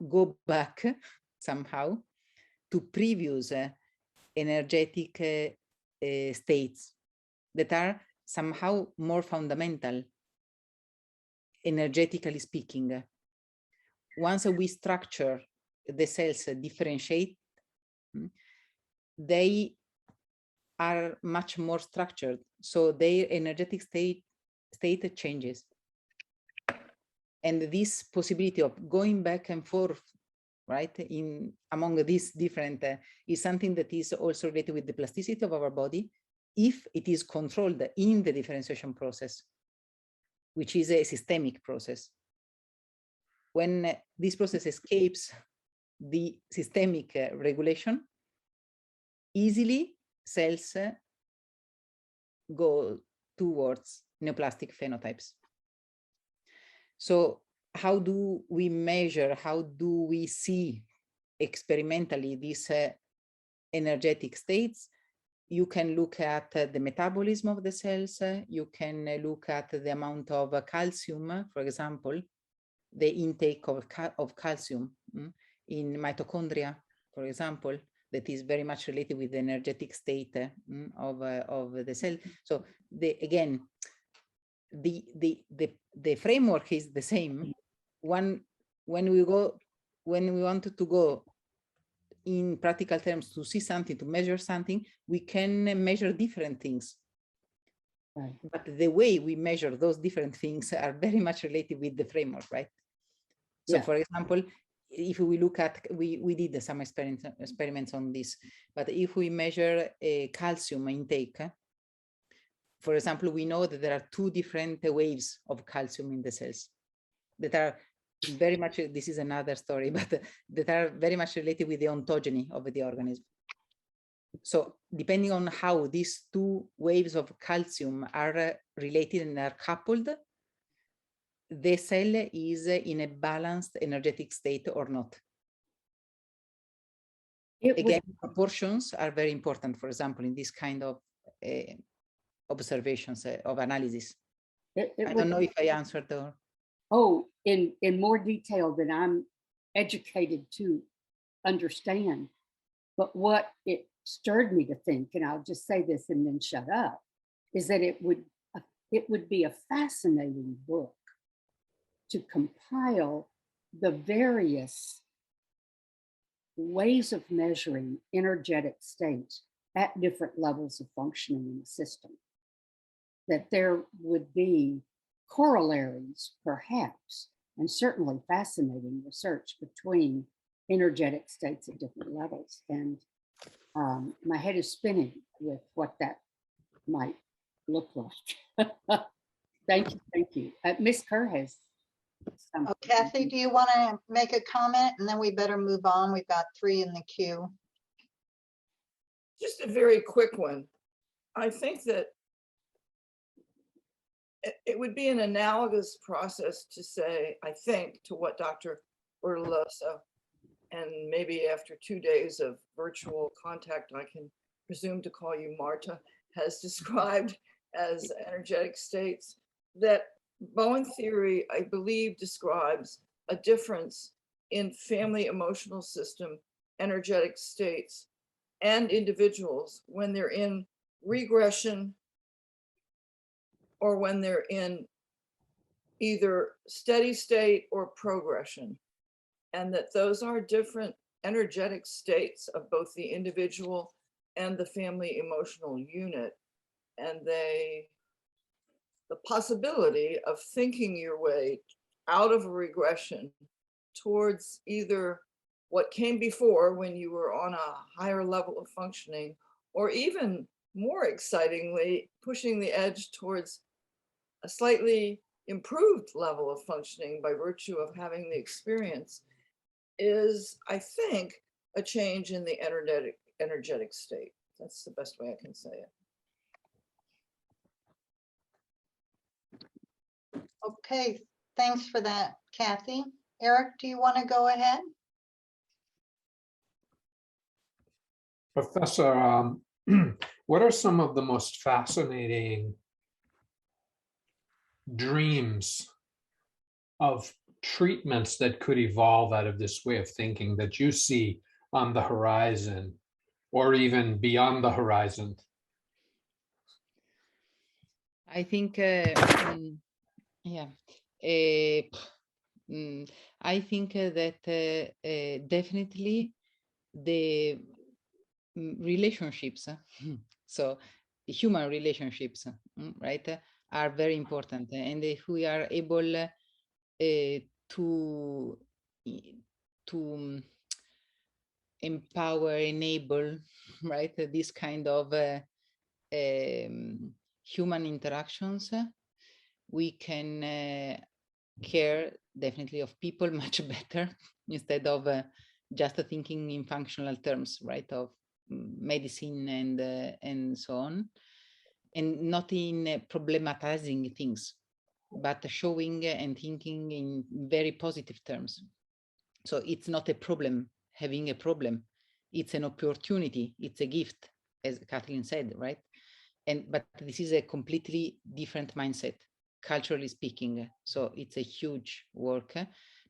go back somehow to previous energetic states that are somehow more fundamental, energetically speaking. Once we structure the cells, differentiate, they are much more structured, so their energetic state changes. And this possibility of going back and forth, right, in among these different is something that is also related with the plasticity of our body, if it is controlled in the differentiation process, which is a systemic process. When this process escapes the systemic regulation, easily cells go towards neoplastic phenotypes. So how do we measure, how do we see experimentally these energetic states? You can look at the metabolism of the cells. You can look at the amount of calcium, for example, the intake of calcium in mitochondria, for example, that is very much related with the energetic state of the cell. So again, the framework is the same. When we wanted to go in practical terms to see something, to measure something, we can measure different things. Right. But the way we measure those different things are very much related with the framework, right? So for example, if we look at, we did some experiments on this, but if we measure a calcium intake, for example, we know that there are two different waves of calcium in the cells that are very much, this is another story, but that are very much related with the ontogeny of the organism. So depending on how these two waves of calcium are related and are coupled, the cell is in a balanced energetic state or not. Again, proportions are very important, for example, in this kind of observations of analysis. I don't know if I answered or... Oh, in more detail than I'm educated to understand. But what it stirred me to think, and I'll just say this and then shut up, is that it would it would be a fascinating book to compile the various ways of measuring energetic states at different levels of functioning in the system. That there would be corollaries, perhaps, and certainly fascinating research between energetic states at different levels. And my head is spinning with what that might look like. Thank you, thank you. Ms. Kerr has something. Oh, Kathy, do you want to make a comment? And then we better move on. We've got 3 in the queue. Just a very quick one. I think that it would be an analogous process to say, I think, to what Dr. Bertoloso, and maybe after 2 days of virtual contact, I can presume to call you Marta, has described as energetic states, that Bowen theory, I believe, describes a difference in family emotional system, energetic states, and individuals when they're in regression or when they're in either steady state or progression, and that those are different energetic states of both the individual and the family emotional unit. And the possibility of thinking your way out of a regression towards either what came before when you were on a higher level of functioning, or even more excitingly, pushing the edge towards a slightly improved level of functioning by virtue of having the experience, is, I think, a change in the energetic state. That's the best way I can say it. Okay, thanks for that, Kathy. Eric, do you want to go ahead? Professor, what are some of the most fascinating dreams of treatments that could evolve out of this way of thinking that you see on the horizon or even beyond the horizon? I think, yeah, I think that definitely the relationships, so human relationships, right, are very important. And if we are able to empower, enable, right, this kind of human interactions, we can care definitely of people much better instead of just thinking in functional terms, right, of medicine and so on, and not in problematizing things, but showing and thinking in very positive terms. So it's not a problem having a problem, it's an opportunity, it's a gift, as Kathleen said, right? But this is a completely different mindset, culturally speaking. So it's a huge work,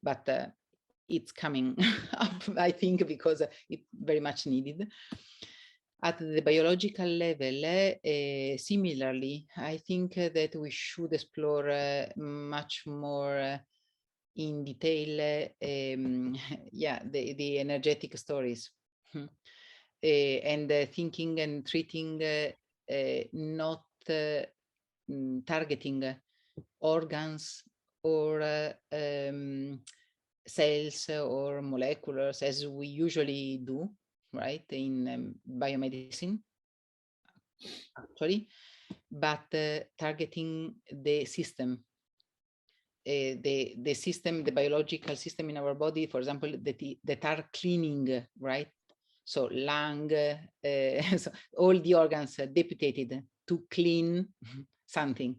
but it's coming up, I think, because it's very much needed. At the biological level, similarly, I think that we should explore much more in detail, yeah, the energetic stories, and thinking and treating, not targeting organs or cells or moleculars as we usually do, right, in biomedicine, actually, but targeting the system, the system, the biological system in our body, for example, that are cleaning, right? So lung, so all the organs are deputed to clean something,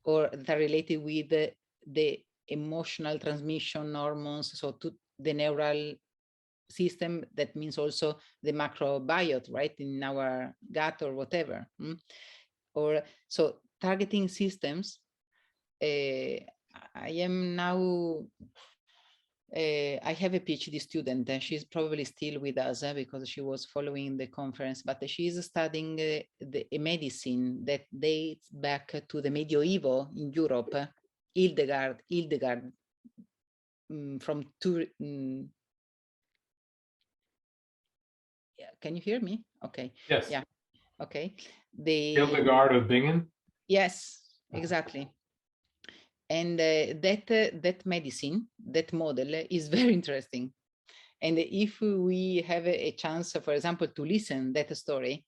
or that are related with the emotional transmission hormones, so to the neural system, that means also the macrobiota, right, in our gut or whatever. Or so targeting systems. I am now I have a PhD student, and she's probably still with us because she was following the conference, but she's studying a medicine that dates back to the medieval in Europe, Hildegard from yeah, can you hear me? Okay. Yes. Yeah. Okay. Hildegard of Bingen. Yes, exactly. And that medicine, that model is very interesting. And if we have a chance, for example, to listen that story,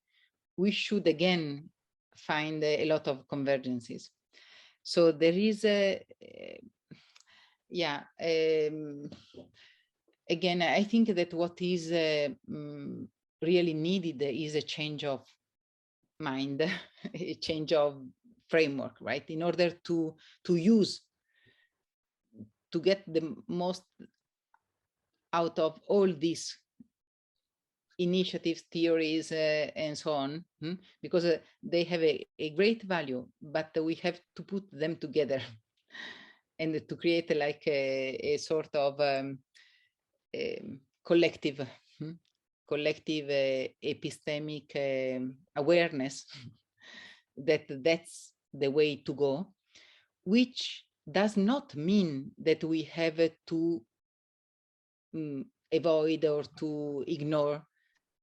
we should again find a lot of convergences. So there is yeah. Again, I think that what is really needed is a change of mind, a change of framework, right? In order to use, to get the most out of all these initiatives, theories, and so on, because they have a great value, but we have to put them together and to create like a sort of collective epistemic awareness that that's the way to go, which does not mean that we have to avoid or to ignore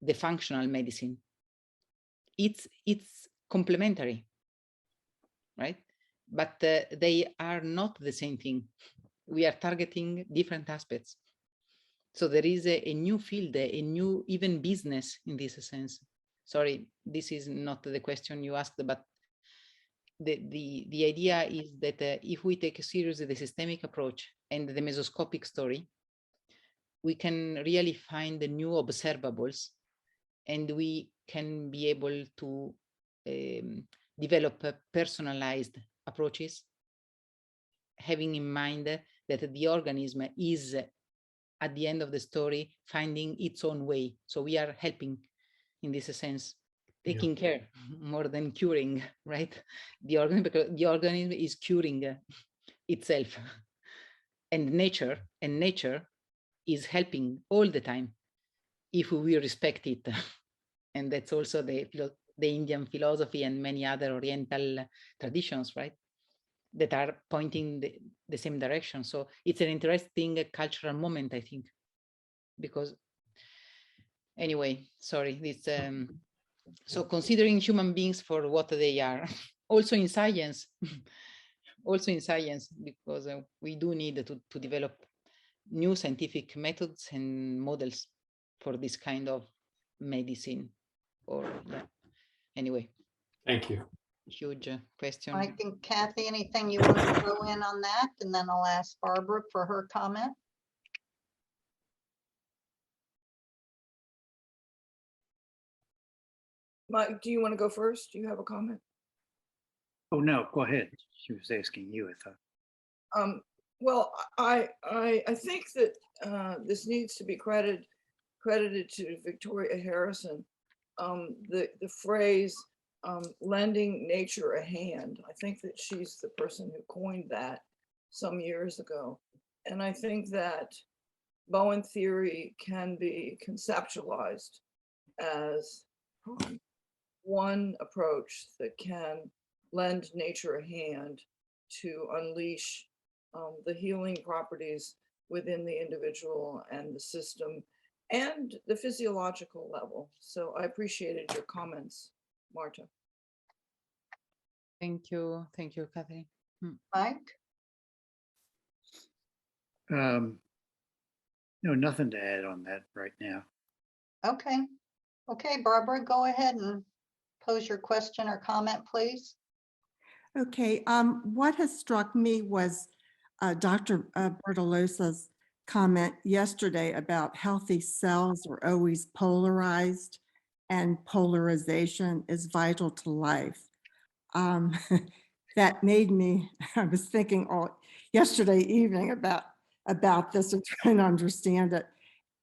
the functional medicine. It's complementary, right? But they are not the same thing. We are targeting different aspects. So there is a new field, a new even business in this sense. Sorry, this is not the question you asked, but the idea is that if we take seriously the systemic approach and the mesoscopic story, we can really find the new observables, and we can be able to develop personalized approaches, having in mind that the organism is, at the end of the story, finding its own way. So we are helping in this sense, taking care more than curing, right? The organism, because the organism is curing itself, and nature is helping all the time if we respect it. And that's also the Indian philosophy and many other Oriental traditions, right? That are pointing the same direction. So it's an interesting cultural moment, I think, because anyway, sorry, it's so considering human beings for what they are, also in science, because we do need to develop new scientific methods and models for this kind of medicine. Or anyway. Thank you. Huge question. Mike and Kathy, anything you want to throw in on that? And then I'll ask Barbara for her comment. Mike, do you want to go first? Do you have a comment? Oh, no, go ahead. She was asking you, I thought. Well, I think that this needs to be credited to Victoria Harrison. The phrase lending nature a hand. I think that she's the person who coined that some years ago. And I think that Bowen theory can be conceptualized as one approach that can lend nature a hand to unleash the healing properties within the individual and the system and the physiological level. So I appreciated your comments, Marta. Thank you, Kathy. Mike? No, nothing to add on that right now. Okay. Okay, Barbara, go ahead and pose your question or comment, please. Okay, what has struck me was Dr. Bertolosso's comment yesterday about healthy cells are always polarized and polarization is vital to life. That made me, I was thinking all yesterday evening about this and trying to understand it.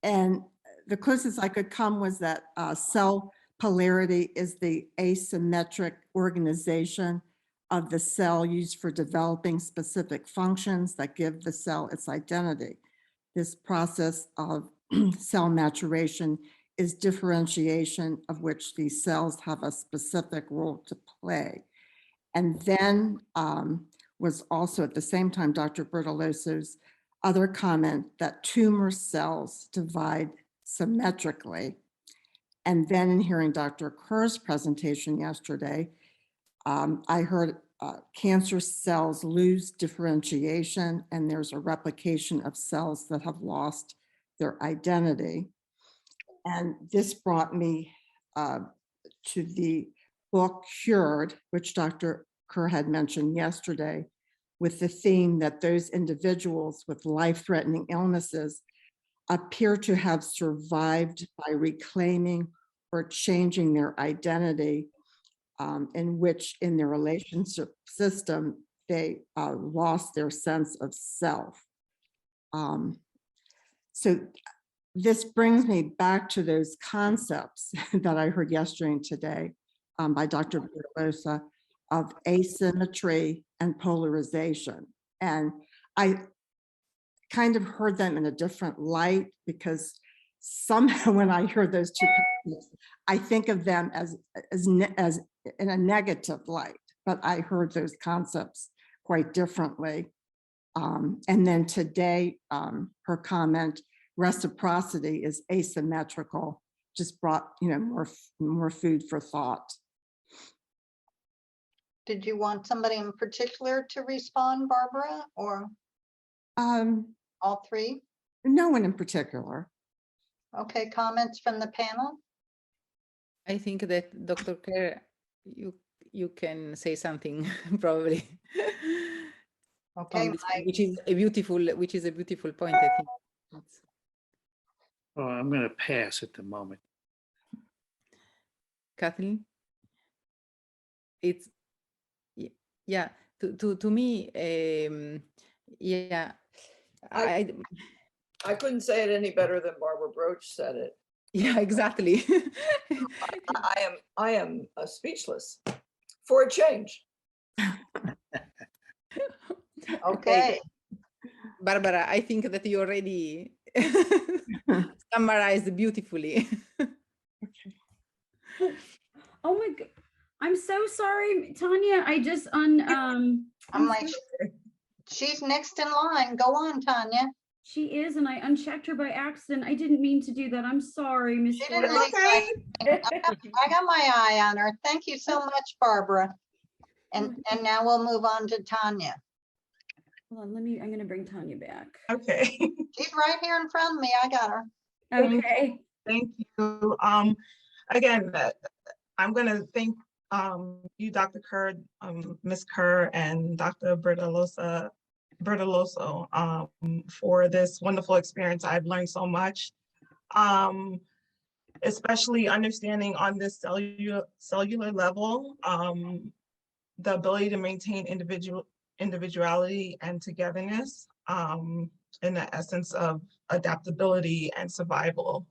And the closest I could come was that cell polarity is the asymmetric organization of the cell used for developing specific functions that give the cell its identity. this process of cell maturation is differentiation of which these cells have a specific role to play. And then was also at the same time Dr. Bertolosso's other comment that tumor cells divide symmetrically. And then in hearing Dr. Kerr's presentation yesterday, I heard cancer cells lose differentiation and there's a replication of cells that have lost their identity. And this brought me to the book Cured, which Dr. Kerr had mentioned yesterday, with the theme that those individuals with life-threatening illnesses appear to have survived by reclaiming or changing their identity, in which in their relationship system, they lost their sense of self. So this brings me back to those concepts that I heard yesterday and today by Dr. Bertoloso of asymmetry and polarization. And I kind of heard them in a different light because somehow when I hear those two concepts, I think of them as in a negative light, but I heard those concepts quite differently. And then today, her comment, reciprocity is asymmetrical, just brought, more food for thought. Did you want somebody in particular to respond, Barbara, or all three? No one in particular. Okay, comments from the panel? I think that Dr. Kerr, you can say something probably. Okay, which is a beautiful point, I think. Oh, I'm going to pass at the moment. Kathleen? It's, yeah, to me, yeah. I couldn't say it any better than Barbara Broach said it. Yeah, exactly. I am speechless for a change. Okay. Barbara, I think that you already summarized beautifully. Oh my God. I'm so sorry, Tanya. I just I'm like, she's next in line. Go on, Tanya. She is, and I unchecked her by accident. I didn't mean to do that. I'm sorry, Miss. She didn't leave I got my eye on her. Thank you so much, Barbara. And now we'll move on to Tanya. Hold on, I'm gonna bring Tanya back. Okay. She's right here in front of me. I got her. Okay. Thank you. Again, I'm gonna thank you, Dr. Kerr, Ms. Kerr, and Dr. Bertoloso for this wonderful experience. I've learned so much, especially understanding on this cellular level, the ability to maintain individuality and togetherness in the essence of adaptability and survival.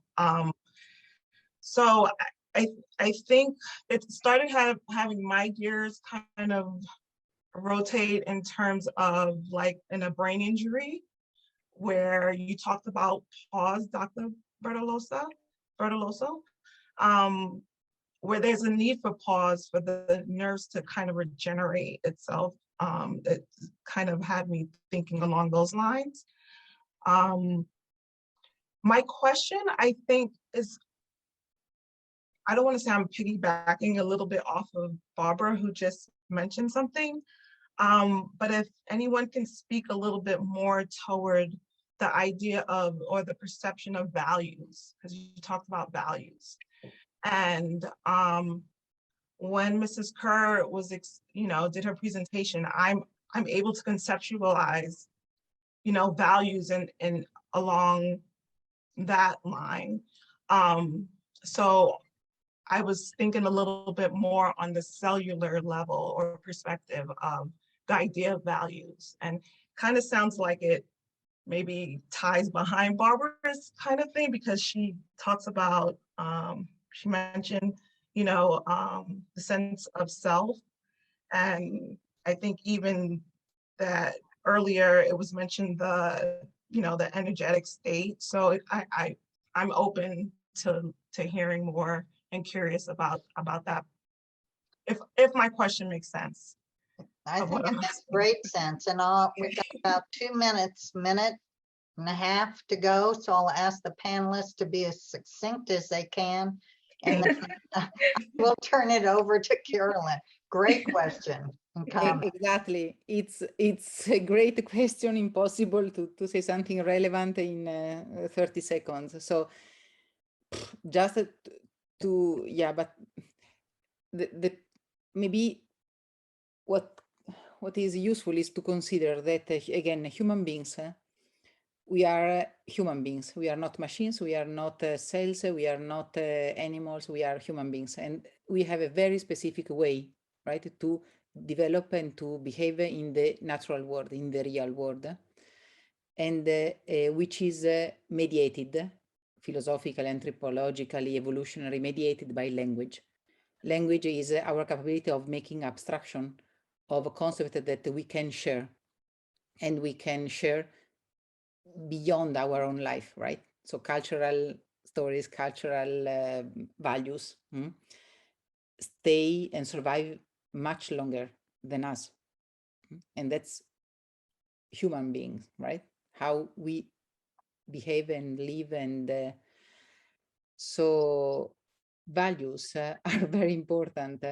So I think it started having my gears kind of rotate in terms of like in a brain injury, where you talked about pause, Dr. Bertoloso, where there's a need for pause for the nerves to kind of regenerate itself. It kind of had me thinking along those lines. My question, I think, is, I don't want to say I'm piggybacking a little bit off of Barbara, who just mentioned something, but if anyone can speak a little bit more toward the idea of, or the perception of values, because you talked about values. And when Mrs. Kerr was, did her presentation, I'm able to conceptualize, values and along that line. So I was thinking a little bit more on the cellular level or perspective of the idea of values, and kind of sounds like it maybe ties behind Barbara's kind of thing, because she talks about, she mentioned, the sense of self. And I think even that earlier it was mentioned the the energetic state. So I'm open to hearing more and curious about that. If my question makes sense. I of think what it I'm makes asking. great sense. And we've got about 2 minutes, minute and a half to go. So I'll ask the panelists to be as succinct as they can. And then we'll turn it over to Carolyn. Great question and comment. Exactly. It's a great question, impossible to say something relevant in 30 seconds. So just yeah, but the maybe what is useful is to consider that again, human beings, we are human beings. We are not machines. We are not cells. We are not animals. We are human beings, and we have a very specific way, right, to develop and to behave in the natural world, in the real world, and which is mediated, philosophically, anthropologically, evolutionary, mediated by language. Language is our capability of making abstraction of a concept that we can share, and we can share beyond our own life, right? So cultural stories, cultural values stay and survive much longer than us. And that's human beings, right? How we behave and live. And so values are very important.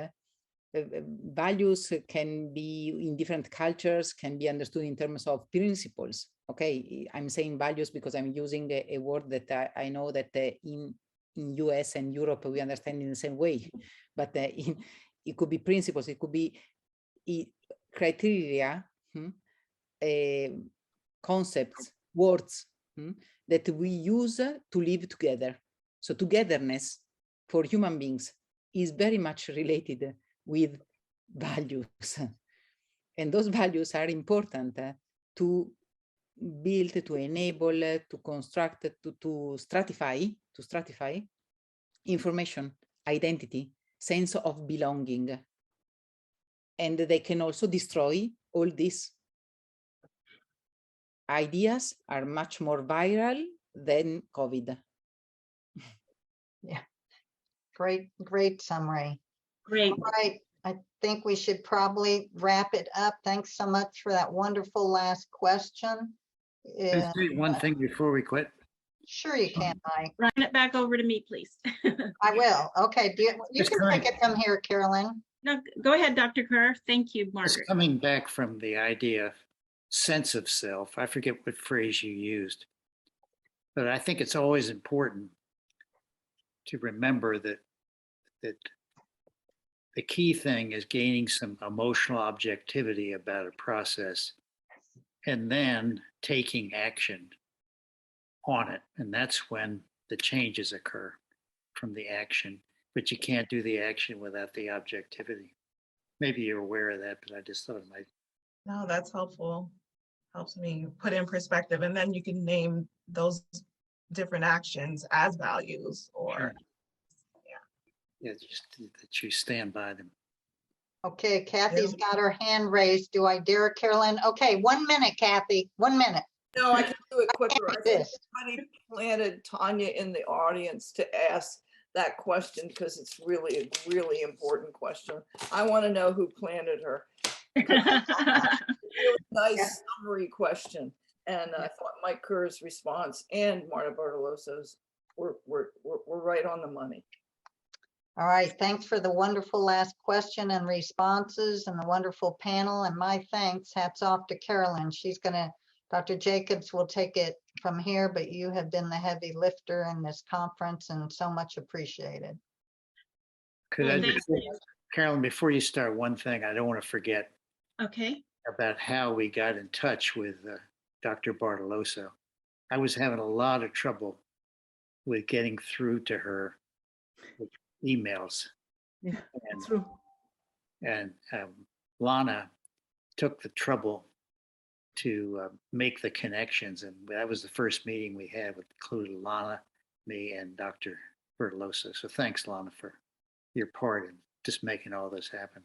Values can be in different cultures, can be understood in terms of principles. Okay, I'm saying values because I'm using a word that I know that in US and Europe we understand in the same way, but it could be principles, it could be criteria, concepts, words that we use to live together. So togetherness for human beings is very much related with values. And those values are important to build, to enable, to construct, to stratify information, identity, sense of belonging. And they can also destroy all this. Ideas are much more viral than COVID. Yeah, great summary. Great. All right, I think we should probably wrap it up. Thanks so much for that wonderful last question. Can I say one thing before we quit? Sure you can, Mike. Run it back over to me, please. I will. Okay, you can take it from here, Carolyn. No, go ahead, Dr. Kerr. Thank you, Margaret. Just coming back from the idea of sense of self, I forget what phrase you used, but I think it's always important to remember that the key thing is gaining some emotional objectivity about a process and then taking action on it. And that's when the changes occur from the action, but you can't do the action without the objectivity. Maybe you're aware of that, but I just thought it might. No, that's helpful. Helps me put in perspective, and then you can name those different actions as values or. Sure. Yeah, just that you stand by them. Okay, Kathy's got her hand raised. Do I dare, Carolyn? Okay, 1 minute, Kathy, 1 minute. No, I can do it quicker. I think This. somebody planted Tanya in the audience to ask that question because it's really a really important question. I want to know who planted her. Really nice summary question, and I thought Mike Kerr's response and Marta Bartoloso's were right on the money. All right, thanks for the wonderful last question and responses and the wonderful panel, and my thanks. Hats off to Carolyn. Dr. Jacobs will take it from here, but you have been the heavy lifter in this conference and so much appreciated. Could I just say, Carolyn, before you start, one thing I don't want to forget. Okay. About how we got in touch with Dr. Bartoloso. I was having a lot of trouble with getting through to her with emails. Yeah, true. And Lana took the trouble to make the connections, and that was the first meeting we had, which included Lana, me, and Dr. Bertoloso. So thanks, Lana, for your part in just making all this happen.